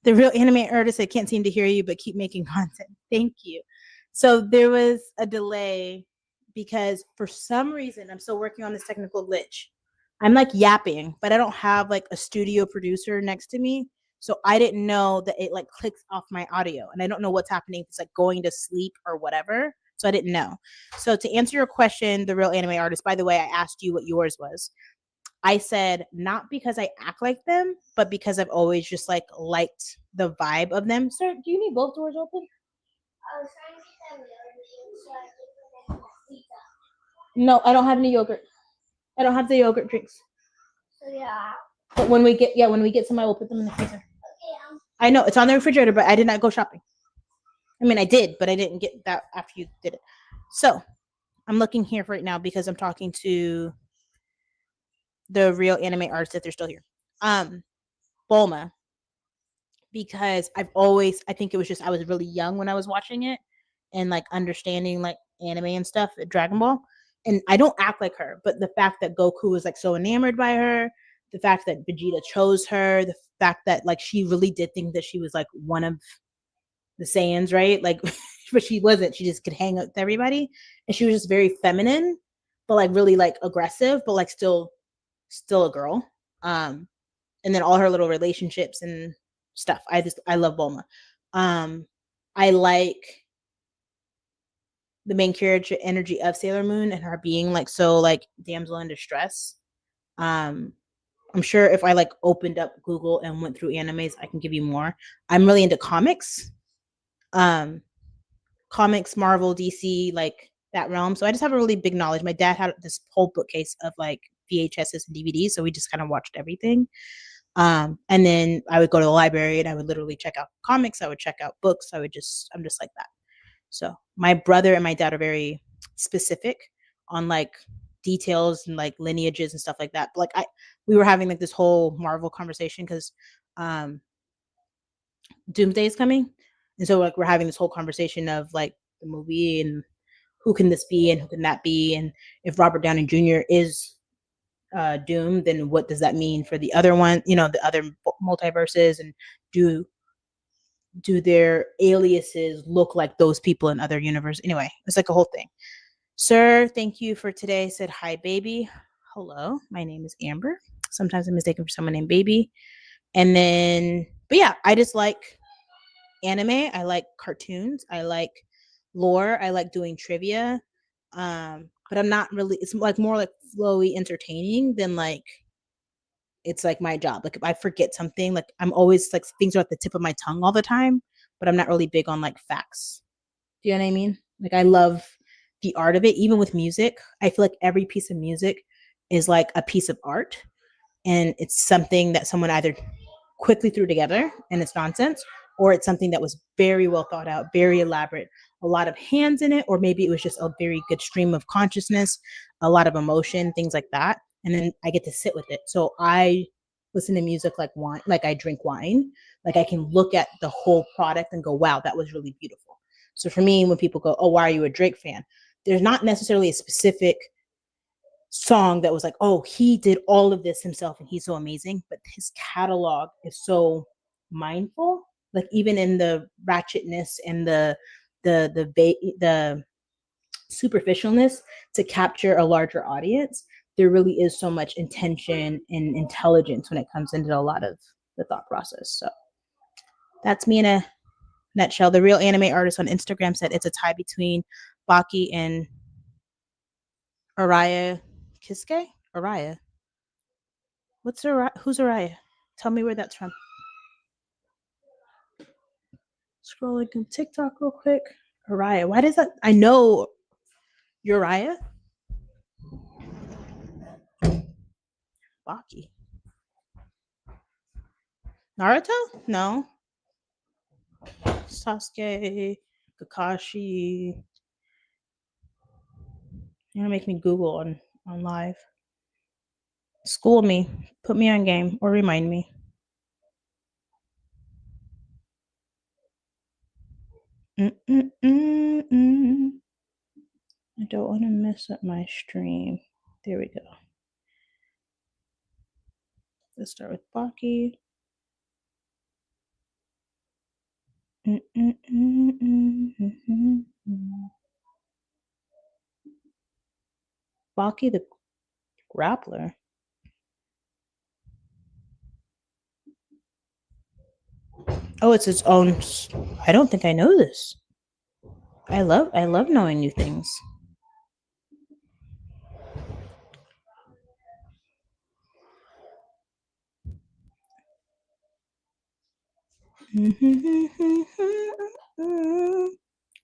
Speaker 1: The real anime artist, I can't seem to hear you, but keep making content. Thank you. So there was a delay because for some reason I'm still working on this technical glitch. I'm like yapping, but I don't have like a studio producer next to me. So I didn't know that it like clicks off my audio and I don't know what's happening. If it's like going to sleep or whatever. So I didn't know. So to answer your question, the real anime artist, by the way, I asked you what yours was. I said not because I act like them, but because I've always just like liked the vibe of them. Sir, do you need both doors open? I was trying to get them so I could put pizza. No, I don't have any yogurt. I don't have the yogurt drinks. So yeah. But when we get some, I will put them in the freezer. Okay. I know it's on the refrigerator, but I did not go shopping. I mean, I did, but I didn't get that after you did it. So I'm looking here right now because I'm talking to the real anime artists if they're still here. Bulma, because I think it was just I was really young when I was watching it and like understanding like anime and stuff at Dragon Ball. And I don't act like her, but the fact that Goku was like so enamored by her, the fact that Vegeta chose her, the fact that like she really did think that she was like one of the Saiyans, right? Like, but she wasn't. She just could hang out with everybody, and she was just very feminine, but like really like aggressive, but like still a girl. And then all her little relationships and stuff. I love Bulma. I like the main character energy of Sailor Moon and her being like so like damsel in distress. I'm sure if I like opened up Google and went through animes, I can give you more. I'm really into comics. Comics, Marvel, DC, like that realm. So I just have a really big knowledge. My dad had this whole bookcase of like VHSs and DVDs, so we just kind of watched everything. And then I would go to the library and I would literally check out comics. I would check out books. I'm just like that. So my brother and my dad are very specific on like details and like lineages and stuff like that. But like we were having like this whole Marvel conversation because Doomsday is coming. And so like we're having this whole conversation of like the movie and who can this be and who can that be, and if Robert Downey Jr. is Doom, then what does that mean for the other one? You know, the other multiverses, and do their aliases look like those people in other universes? Anyway, it's like a whole thing. Sir, thank you for today. Said hi, baby. Hello, my name is Amber. Sometimes I'm mistaken for someone named Baby. And then, but yeah, I just like anime. I like cartoons. I like lore. I like doing trivia. But I'm not really. It's like more like flowy, entertaining than like it's like my job. Like if I forget something, like I'm always like things are at the tip of my tongue all the time, but I'm not really big on like facts. Do you know what I mean? Like I love the art of it. Even with music, I feel like every piece of music is like a piece of art, and it's something that someone either quickly threw together and it's nonsense, or it's something that was very well thought out, very elaborate, a lot of hands in it, or maybe it was just a very good stream of consciousness, a lot of emotion, things like that. And then I get to sit with it. So I listen to music like wine, like I drink wine. Like I can look at the whole product and go, wow, that was really beautiful. So for me, when people go, oh, why are you a Drake fan? There's not necessarily a specific song that was like, oh, he did all of this himself and he's so amazing, but his catalog is so mindful. Like even in the ratchetness and the superficialness to capture a larger audience, there really is so much intention and intelligence when it comes into a lot of the thought process. So that's me in a nutshell. The real anime artist on Instagram said it's a tie between Baki and Araya Kisuke. Araya. What's Araya? Who's Araya? Tell me where that's from. Scrolling on TikTok real quick. Araya. Why does that? I know Uriah. Baki. Naruto? No. Sasuke. Kakashi. You're gonna make me Google on live. School me. Put me on game or remind me. Mm-mm-mm-mm. I don't want to mess up my stream. There we go. Let's start with Baki. Baki the Grappler. Oh, it's its own. I don't think I know this. I love knowing new things.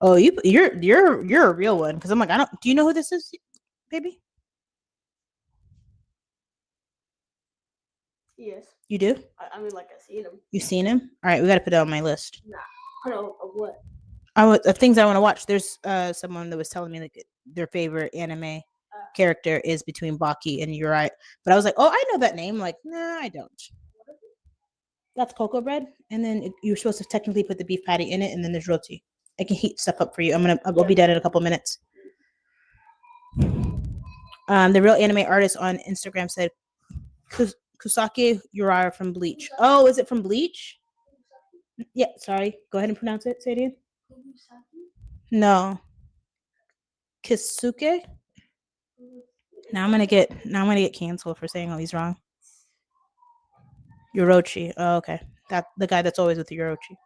Speaker 1: Oh, you're a real one because I'm like I don't. Do you know who this is, baby?
Speaker 2: Yes.
Speaker 1: You do?
Speaker 2: I mean, like, I've seen him.
Speaker 1: You've seen him? All right, we got to put it on my list.
Speaker 2: I don't know of what.
Speaker 1: Of things I want to watch. There's someone that was telling me like their favorite anime character is between Baki and Uri, but I was like, oh, I know that name. Like, nah, I don't. That's cocoa bread, and then you're supposed to technically put the beef patty in it, and then there's roti. I can heat stuff up for you. I'll be done in a couple minutes. The real anime artist on Instagram said Kusaki Uriah from Bleach. Oh, is it from Bleach? Yeah, sorry. Go ahead and pronounce it. Say it again. No. Kisuke? Now I'm gonna get canceled for saying all these wrong. Yorochi. Oh, okay. That the guy that's always with the Yorochi.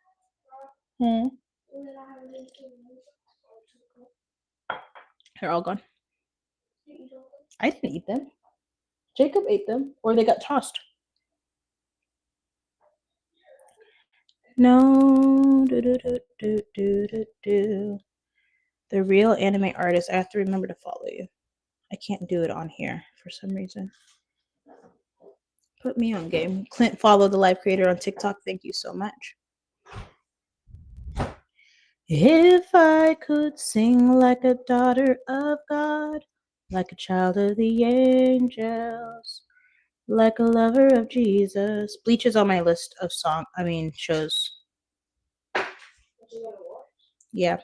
Speaker 1: They're all gone. I didn't eat them. Jacob ate them, or they got tossed. No. The real anime artist. I have to remember to follow you. I can't do it on here for some reason. Put me on game. Clint, follow the live creator on TikTok. Thank you so much. If I could sing like a daughter of God, like a child of the angels, like a lover of Jesus. Bleach is on my list of shows. Yeah.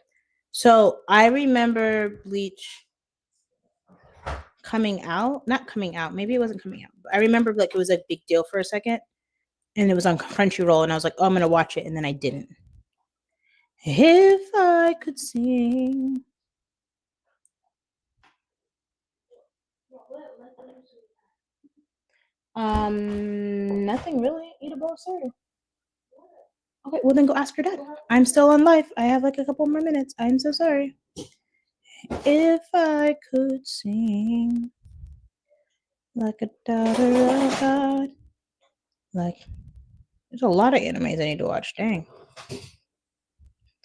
Speaker 1: So I remember Bleach coming out. Not coming out. Maybe it wasn't coming out. But I remember like it was a big deal for a second. And it was on Crunchyroll. And I was like, oh, I'm going to watch it. And then I didn't. If I could sing. Nothing really. Eat a bowl of cereal. Okay, well then go ask your dad. I'm still on live. I have like a couple more minutes. I'm so sorry. If I could sing like a daughter of God, like there's a lot of animes I need to watch. Dang.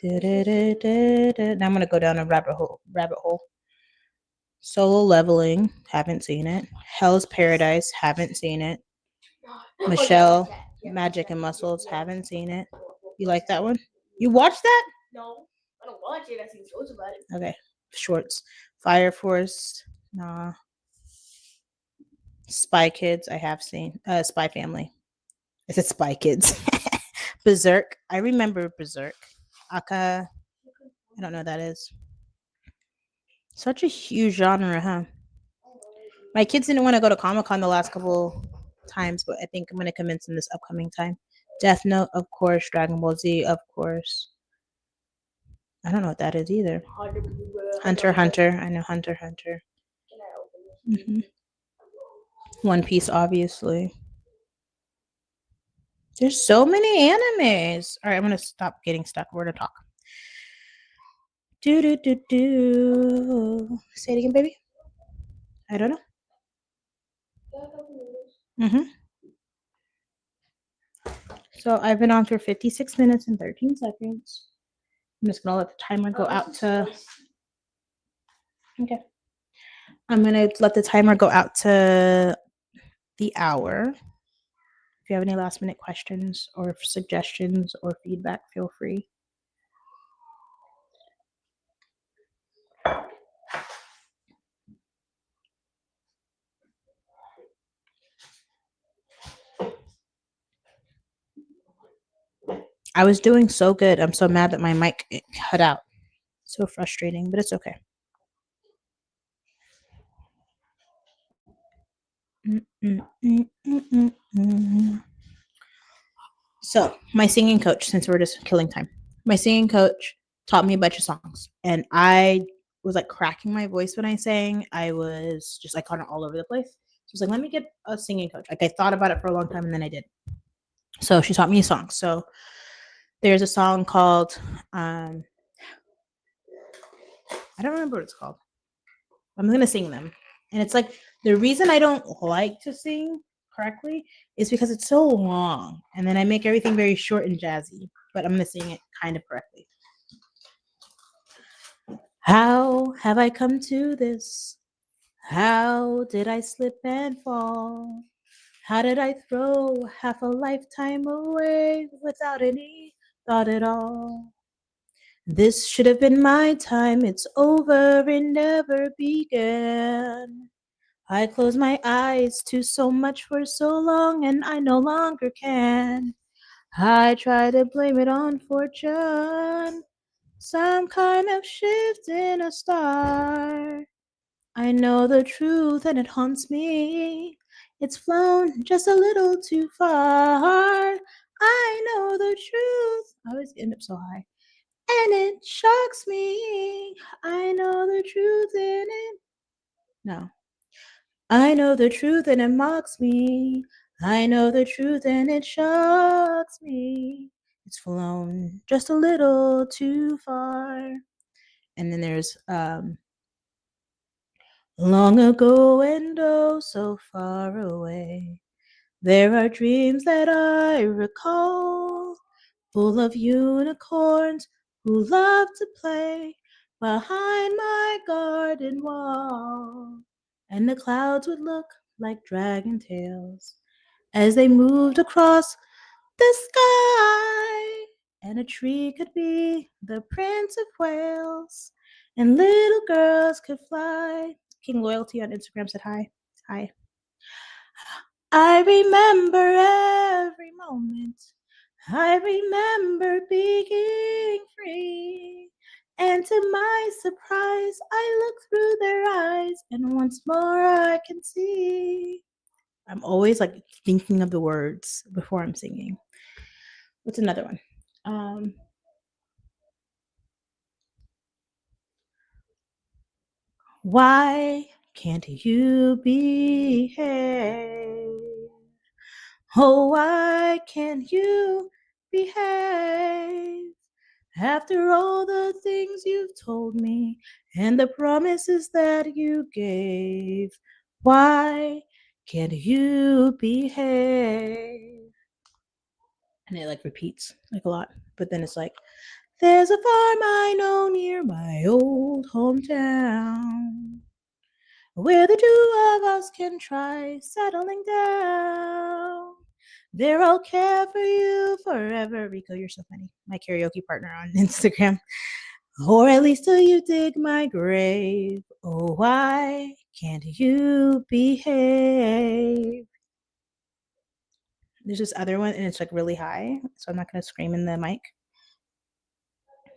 Speaker 1: Now I'm gonna go down a rabbit hole. Solo Leveling, haven't seen it. Hell's Paradise, haven't seen it. Michelle, Magic and Muscles, haven't seen it. You like that one? You watched that?
Speaker 2: No, I don't watch it. I see shows about it.
Speaker 1: Okay. Shorts. Fire Force, nah. Spy Kids, I have seen. Spy Family. I said Spy Kids. Berserk. I remember Berserk. Aka. I don't know what that is. Such a huge genre, huh? My kids didn't want to go to Comic-Con the last couple times, but I think I'm going to convince them this upcoming time. Death Note, of course. Dragon Ball Z, of course. I don't know what that is either. Hunter Hunter. I know Hunter Hunter. Mm-hmm. One Piece, obviously. There's so many animes. All right, I'm going to stop getting stuck. We're to talk. Do. Say it again, baby. I don't know. Mm-hmm. So I've been on for 56 minutes and 13 seconds. I'm just going to let the timer go out to... Okay. I'm going to let the timer go out to the hour. If you have any last minute questions or suggestions or feedback, feel free. I was doing so good. I'm so mad that my mic cut out. So frustrating, but it's okay. So, my singing coach, since we're just killing time, my singing coach taught me a bunch of songs, and I was like cracking my voice when I sang. I was just like kind of all over the place. So I was like, let me get a singing coach. Like I thought about it for a long time, and then I did. So she taught me a song. So there's a song called I don't remember what it's called. I'm gonna sing them, and it's like the reason I don't like to sing correctly is because it's so long, and then I make everything very short and jazzy. But I'm gonna sing it kind of correctly. How have I come to this? How did I slip and fall? How did I throw half a lifetime away without any thought at all? This should have been my time. It's over and never began. I closed my eyes to so much for so long, and I no longer can. I try to blame it on fortune, some kind of shift in a star. I know the truth and it haunts me. It's flown just a little too far. I know the truth. I always end up so high. And it shocks me. I know the truth and it. No. I know the truth and it mocks me. I know the truth and it shocks me. It's flown just a little too far. And then there's long ago and oh so far away. There are dreams that I recall, full of unicorns who love to play behind my garden wall. And the clouds would look like dragon tails as they moved across the sky. And a tree could be the Prince of Wales, and little girls could fly. King Loyalty on Instagram said hi. Hi. I remember every moment. I remember being free. And to my surprise, I look through their eyes, and once more I can see. I'm always like thinking of the words before I'm singing. What's another one? Why can't you behave? Oh, why can't you behave? After all the things you've told me and the promises that you gave, why can't you behave? And it like repeats like a lot, but then it's like, there's a farm I know near my old hometown where the two of us can try settling down. There I'll care for you forever. Rico, you're so funny. My karaoke partner on Instagram. Or at least till you dig my grave. Oh, why can't you behave? There's this other one, and it's like really high, so I'm not going to scream in the mic.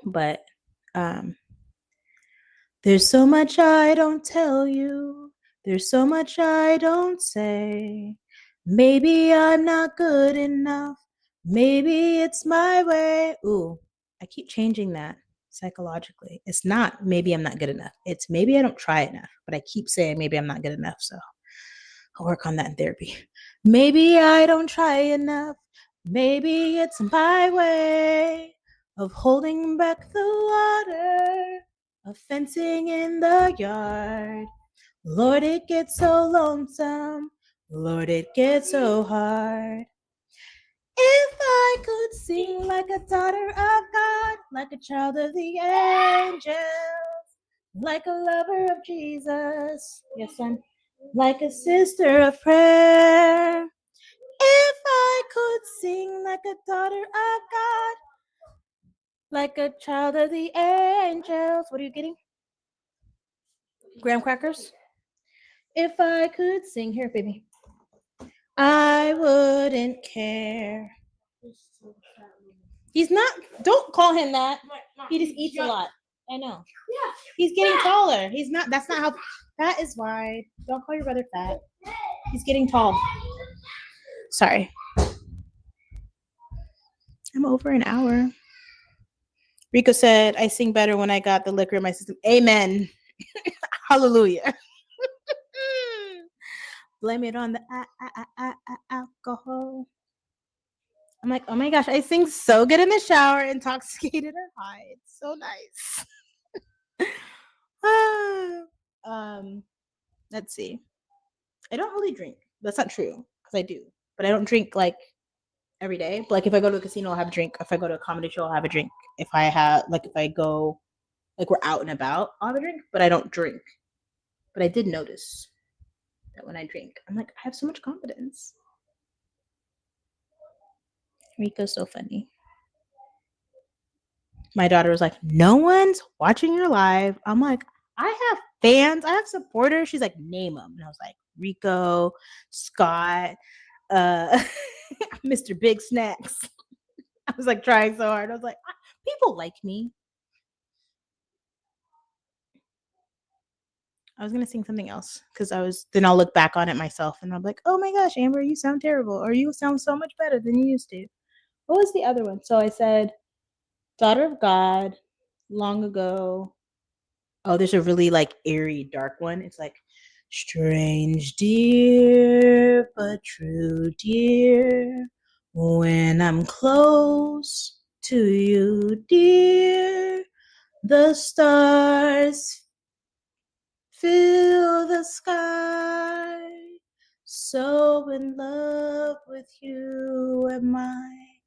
Speaker 1: But there's so much I don't tell you. There's so much I don't say. Maybe I'm not good enough. Maybe it's my way. Ooh, I keep changing that psychologically. It's not maybe I'm not good enough. It's maybe I don't try enough, but I keep saying maybe I'm not good enough. So I'll work on that in therapy. Maybe I don't try enough. Maybe it's my way of holding back the water, of fencing in the yard. Lord, it gets so lonesome. Lord, it gets so hard. If I could sing like a daughter of God, like a child of the angels, like a lover of Jesus, yes, son, like a sister of prayer. If I could sing like a daughter of God, like a child of the angels. What are you getting? Graham crackers? If I could sing, here, baby, I wouldn't care. He's not. Don't call him that.
Speaker 2: Mom,
Speaker 1: He just eats a
Speaker 2: shut-
Speaker 1: lot. I know.
Speaker 2: Yeah.
Speaker 1: He's getting taller. He's not. That's not how. Fat is wide. Don't call your brother fat. He's getting tall. Sorry. I'm over an hour. Rico said, I sing better when I got the liquor in my system. Amen. Hallelujah. Blame it on the alcohol. I'm like, oh my gosh, I sing so good in the shower, intoxicated or high. It's so nice. Let's see. I don't really drink. That's not true because I do, but I don't drink like every day. But, like if I go to a casino, I'll have a drink. If I go to a comedy show, I'll have a drink. If I go, like we're out and about, I'll have a drink. But I don't drink. But I did notice that when I drink, I'm like, I have so much confidence. Rico's so funny. My daughter was like, no one's watching your live. I'm like, I have fans. I have supporters. She's like, name them. And I was like, Rico, Scott, Mr. Big Snacks. I was like trying so hard. I was like, people like me. I was gonna sing something else because then I'll look back on it myself and I'm like, oh my gosh, Amber, you sound terrible, or you sound so much better than you used to. What was the other one? So I said, Daughter of God, long ago. Oh, there's a really like airy, dark one. It's like, strange dear, but true dear, when I'm close to you, dear, the stars fill the sky. So in love with you am I,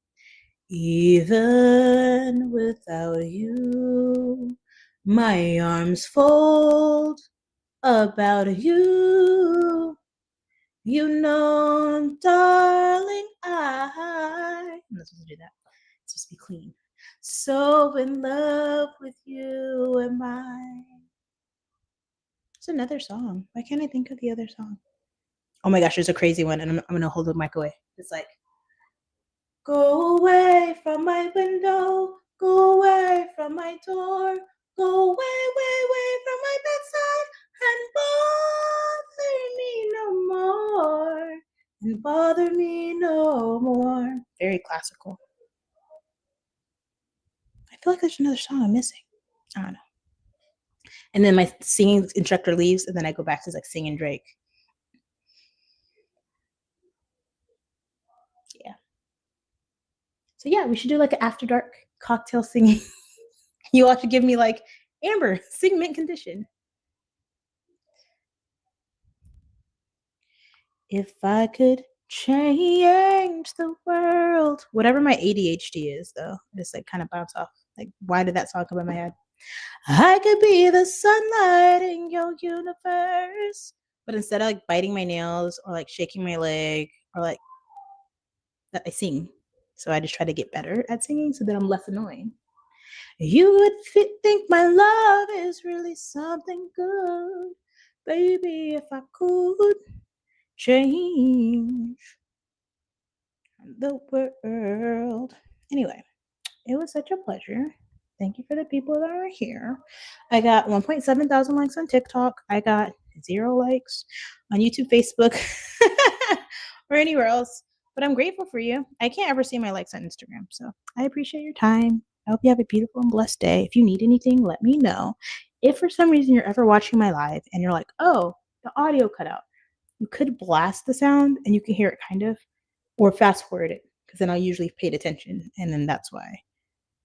Speaker 1: even without you. My arms fold about you. You know, darling, I'm not supposed to do that. It's supposed to be clean. So in love with you am I. It's another song. Why can't I think of the other song? Oh my gosh, there's a crazy one, and I'm gonna hold the mic away. It's like, go away from my window, go away from my door, go away, way, way from my bedside, and bother me no more, and bother me no more. Very classical. I feel like there's another song I'm missing. I don't know. And then my singing instructor leaves, and then I go back to like singing Drake. Yeah. So yeah, we should do like an after dark cocktail singing. You all should give me like, Amber, sing Mint Condition. If I could change the world. Whatever my ADHD is, though, I just like kind of bounce off. Like, why did that song come in my head? I could be the sunlight in your universe. But instead of like biting my nails or like shaking my leg or like that, I sing. So I just try to get better at singing so that I'm less annoying. You would think my love is really something good. Baby, if I could change the world. Anyway, it was such a pleasure. Thank you for the people that are here. I got 1.7 thousand likes on TikTok. I got 0 likes on YouTube, Facebook, or anywhere else. But I'm grateful for you. I can't ever see my likes on Instagram. So I appreciate your time. I hope you have a beautiful and blessed day. If you need anything, let me know. If for some reason you're ever watching my live and you're like, oh, the audio cut out, you could blast the sound and you can hear it kind of, or fast forward it, because then I'll usually paid attention. And then that's why.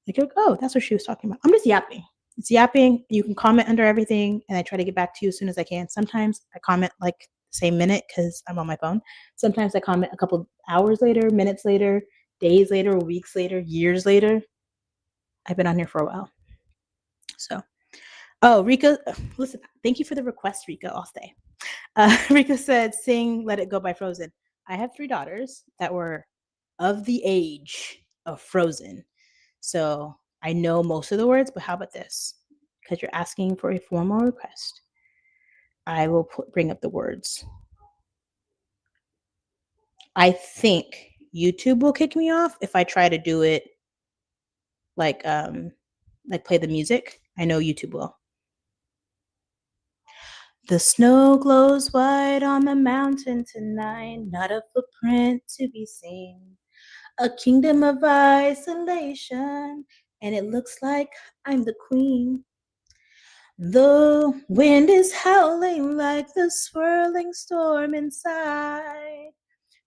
Speaker 1: Like, oh, that's what she was talking about. I'm just yapping. It's yapping. You can comment under everything, and I try to get back to you as soon as I can. Sometimes I comment like the same minute because I'm on my phone. Sometimes I comment a couple hours later, minutes later, days later, weeks later, years later. I've been on here for a while. So, oh, Rika, listen, thank you for the request, Rika. I'll stay. Rika said, sing Let It Go by Frozen. I have 3 daughters that were of the age of Frozen. So I know most of the words, but how about this? Because you're asking for a formal request, I will bring up the words. I think YouTube will kick me off if I try to do it like play the music, I know YouTube will. The snow glows white on the mountain tonight, not a footprint to be seen. A kingdom of isolation, and it looks like I'm the queen. The wind is howling like the swirling storm inside.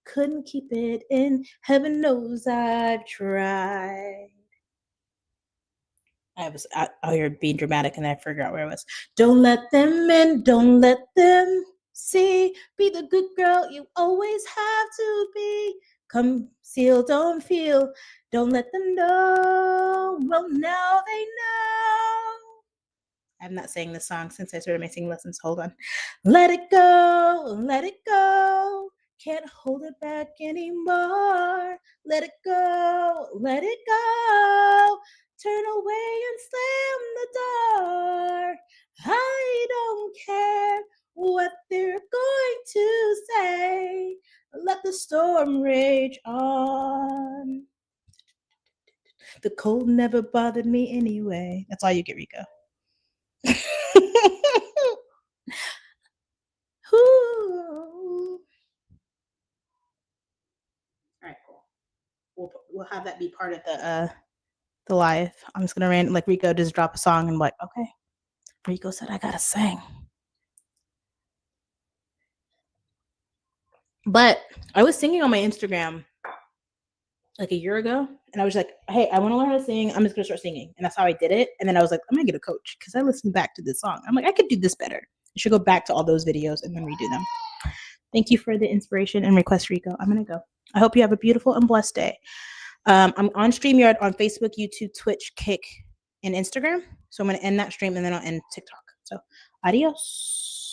Speaker 1: Couldn't keep it in, heaven knows I've tried. I was out here being dramatic and I figured out where I was. Don't let them in, don't let them see. Be the good girl you always have to be. Conceal, don't feel, don't let them know. Well, now they know. I'm not saying this song since I started my singing lessons. Hold on. Let it go, let it go. Can't hold it back anymore. Let it go, let it go. Turn away and slam the door. I don't care what they're going to say. Let the storm rage on. The cold never bothered me anyway. That's all you get, Rico. All right, cool. We'll have that be part of the live. I'm just gonna like Rico just drop a song and I'm like, okay. Rico said I gotta sing. But I was singing on my Instagram like a year ago, and I was like, hey, I want to learn how to sing. I'm just gonna start singing, and that's how I did it. And then I was like, I'm gonna get a coach because I listened back to this song. I'm like, I could do this better. I should go back to all those videos and then redo them. Thank you for the inspiration and request, Rico. I'm gonna go. I hope you have a beautiful and blessed day. I'm on StreamYard on Facebook, YouTube, Twitch, Kick, and Instagram. So I'm gonna end that stream and then I'll end TikTok. So adios.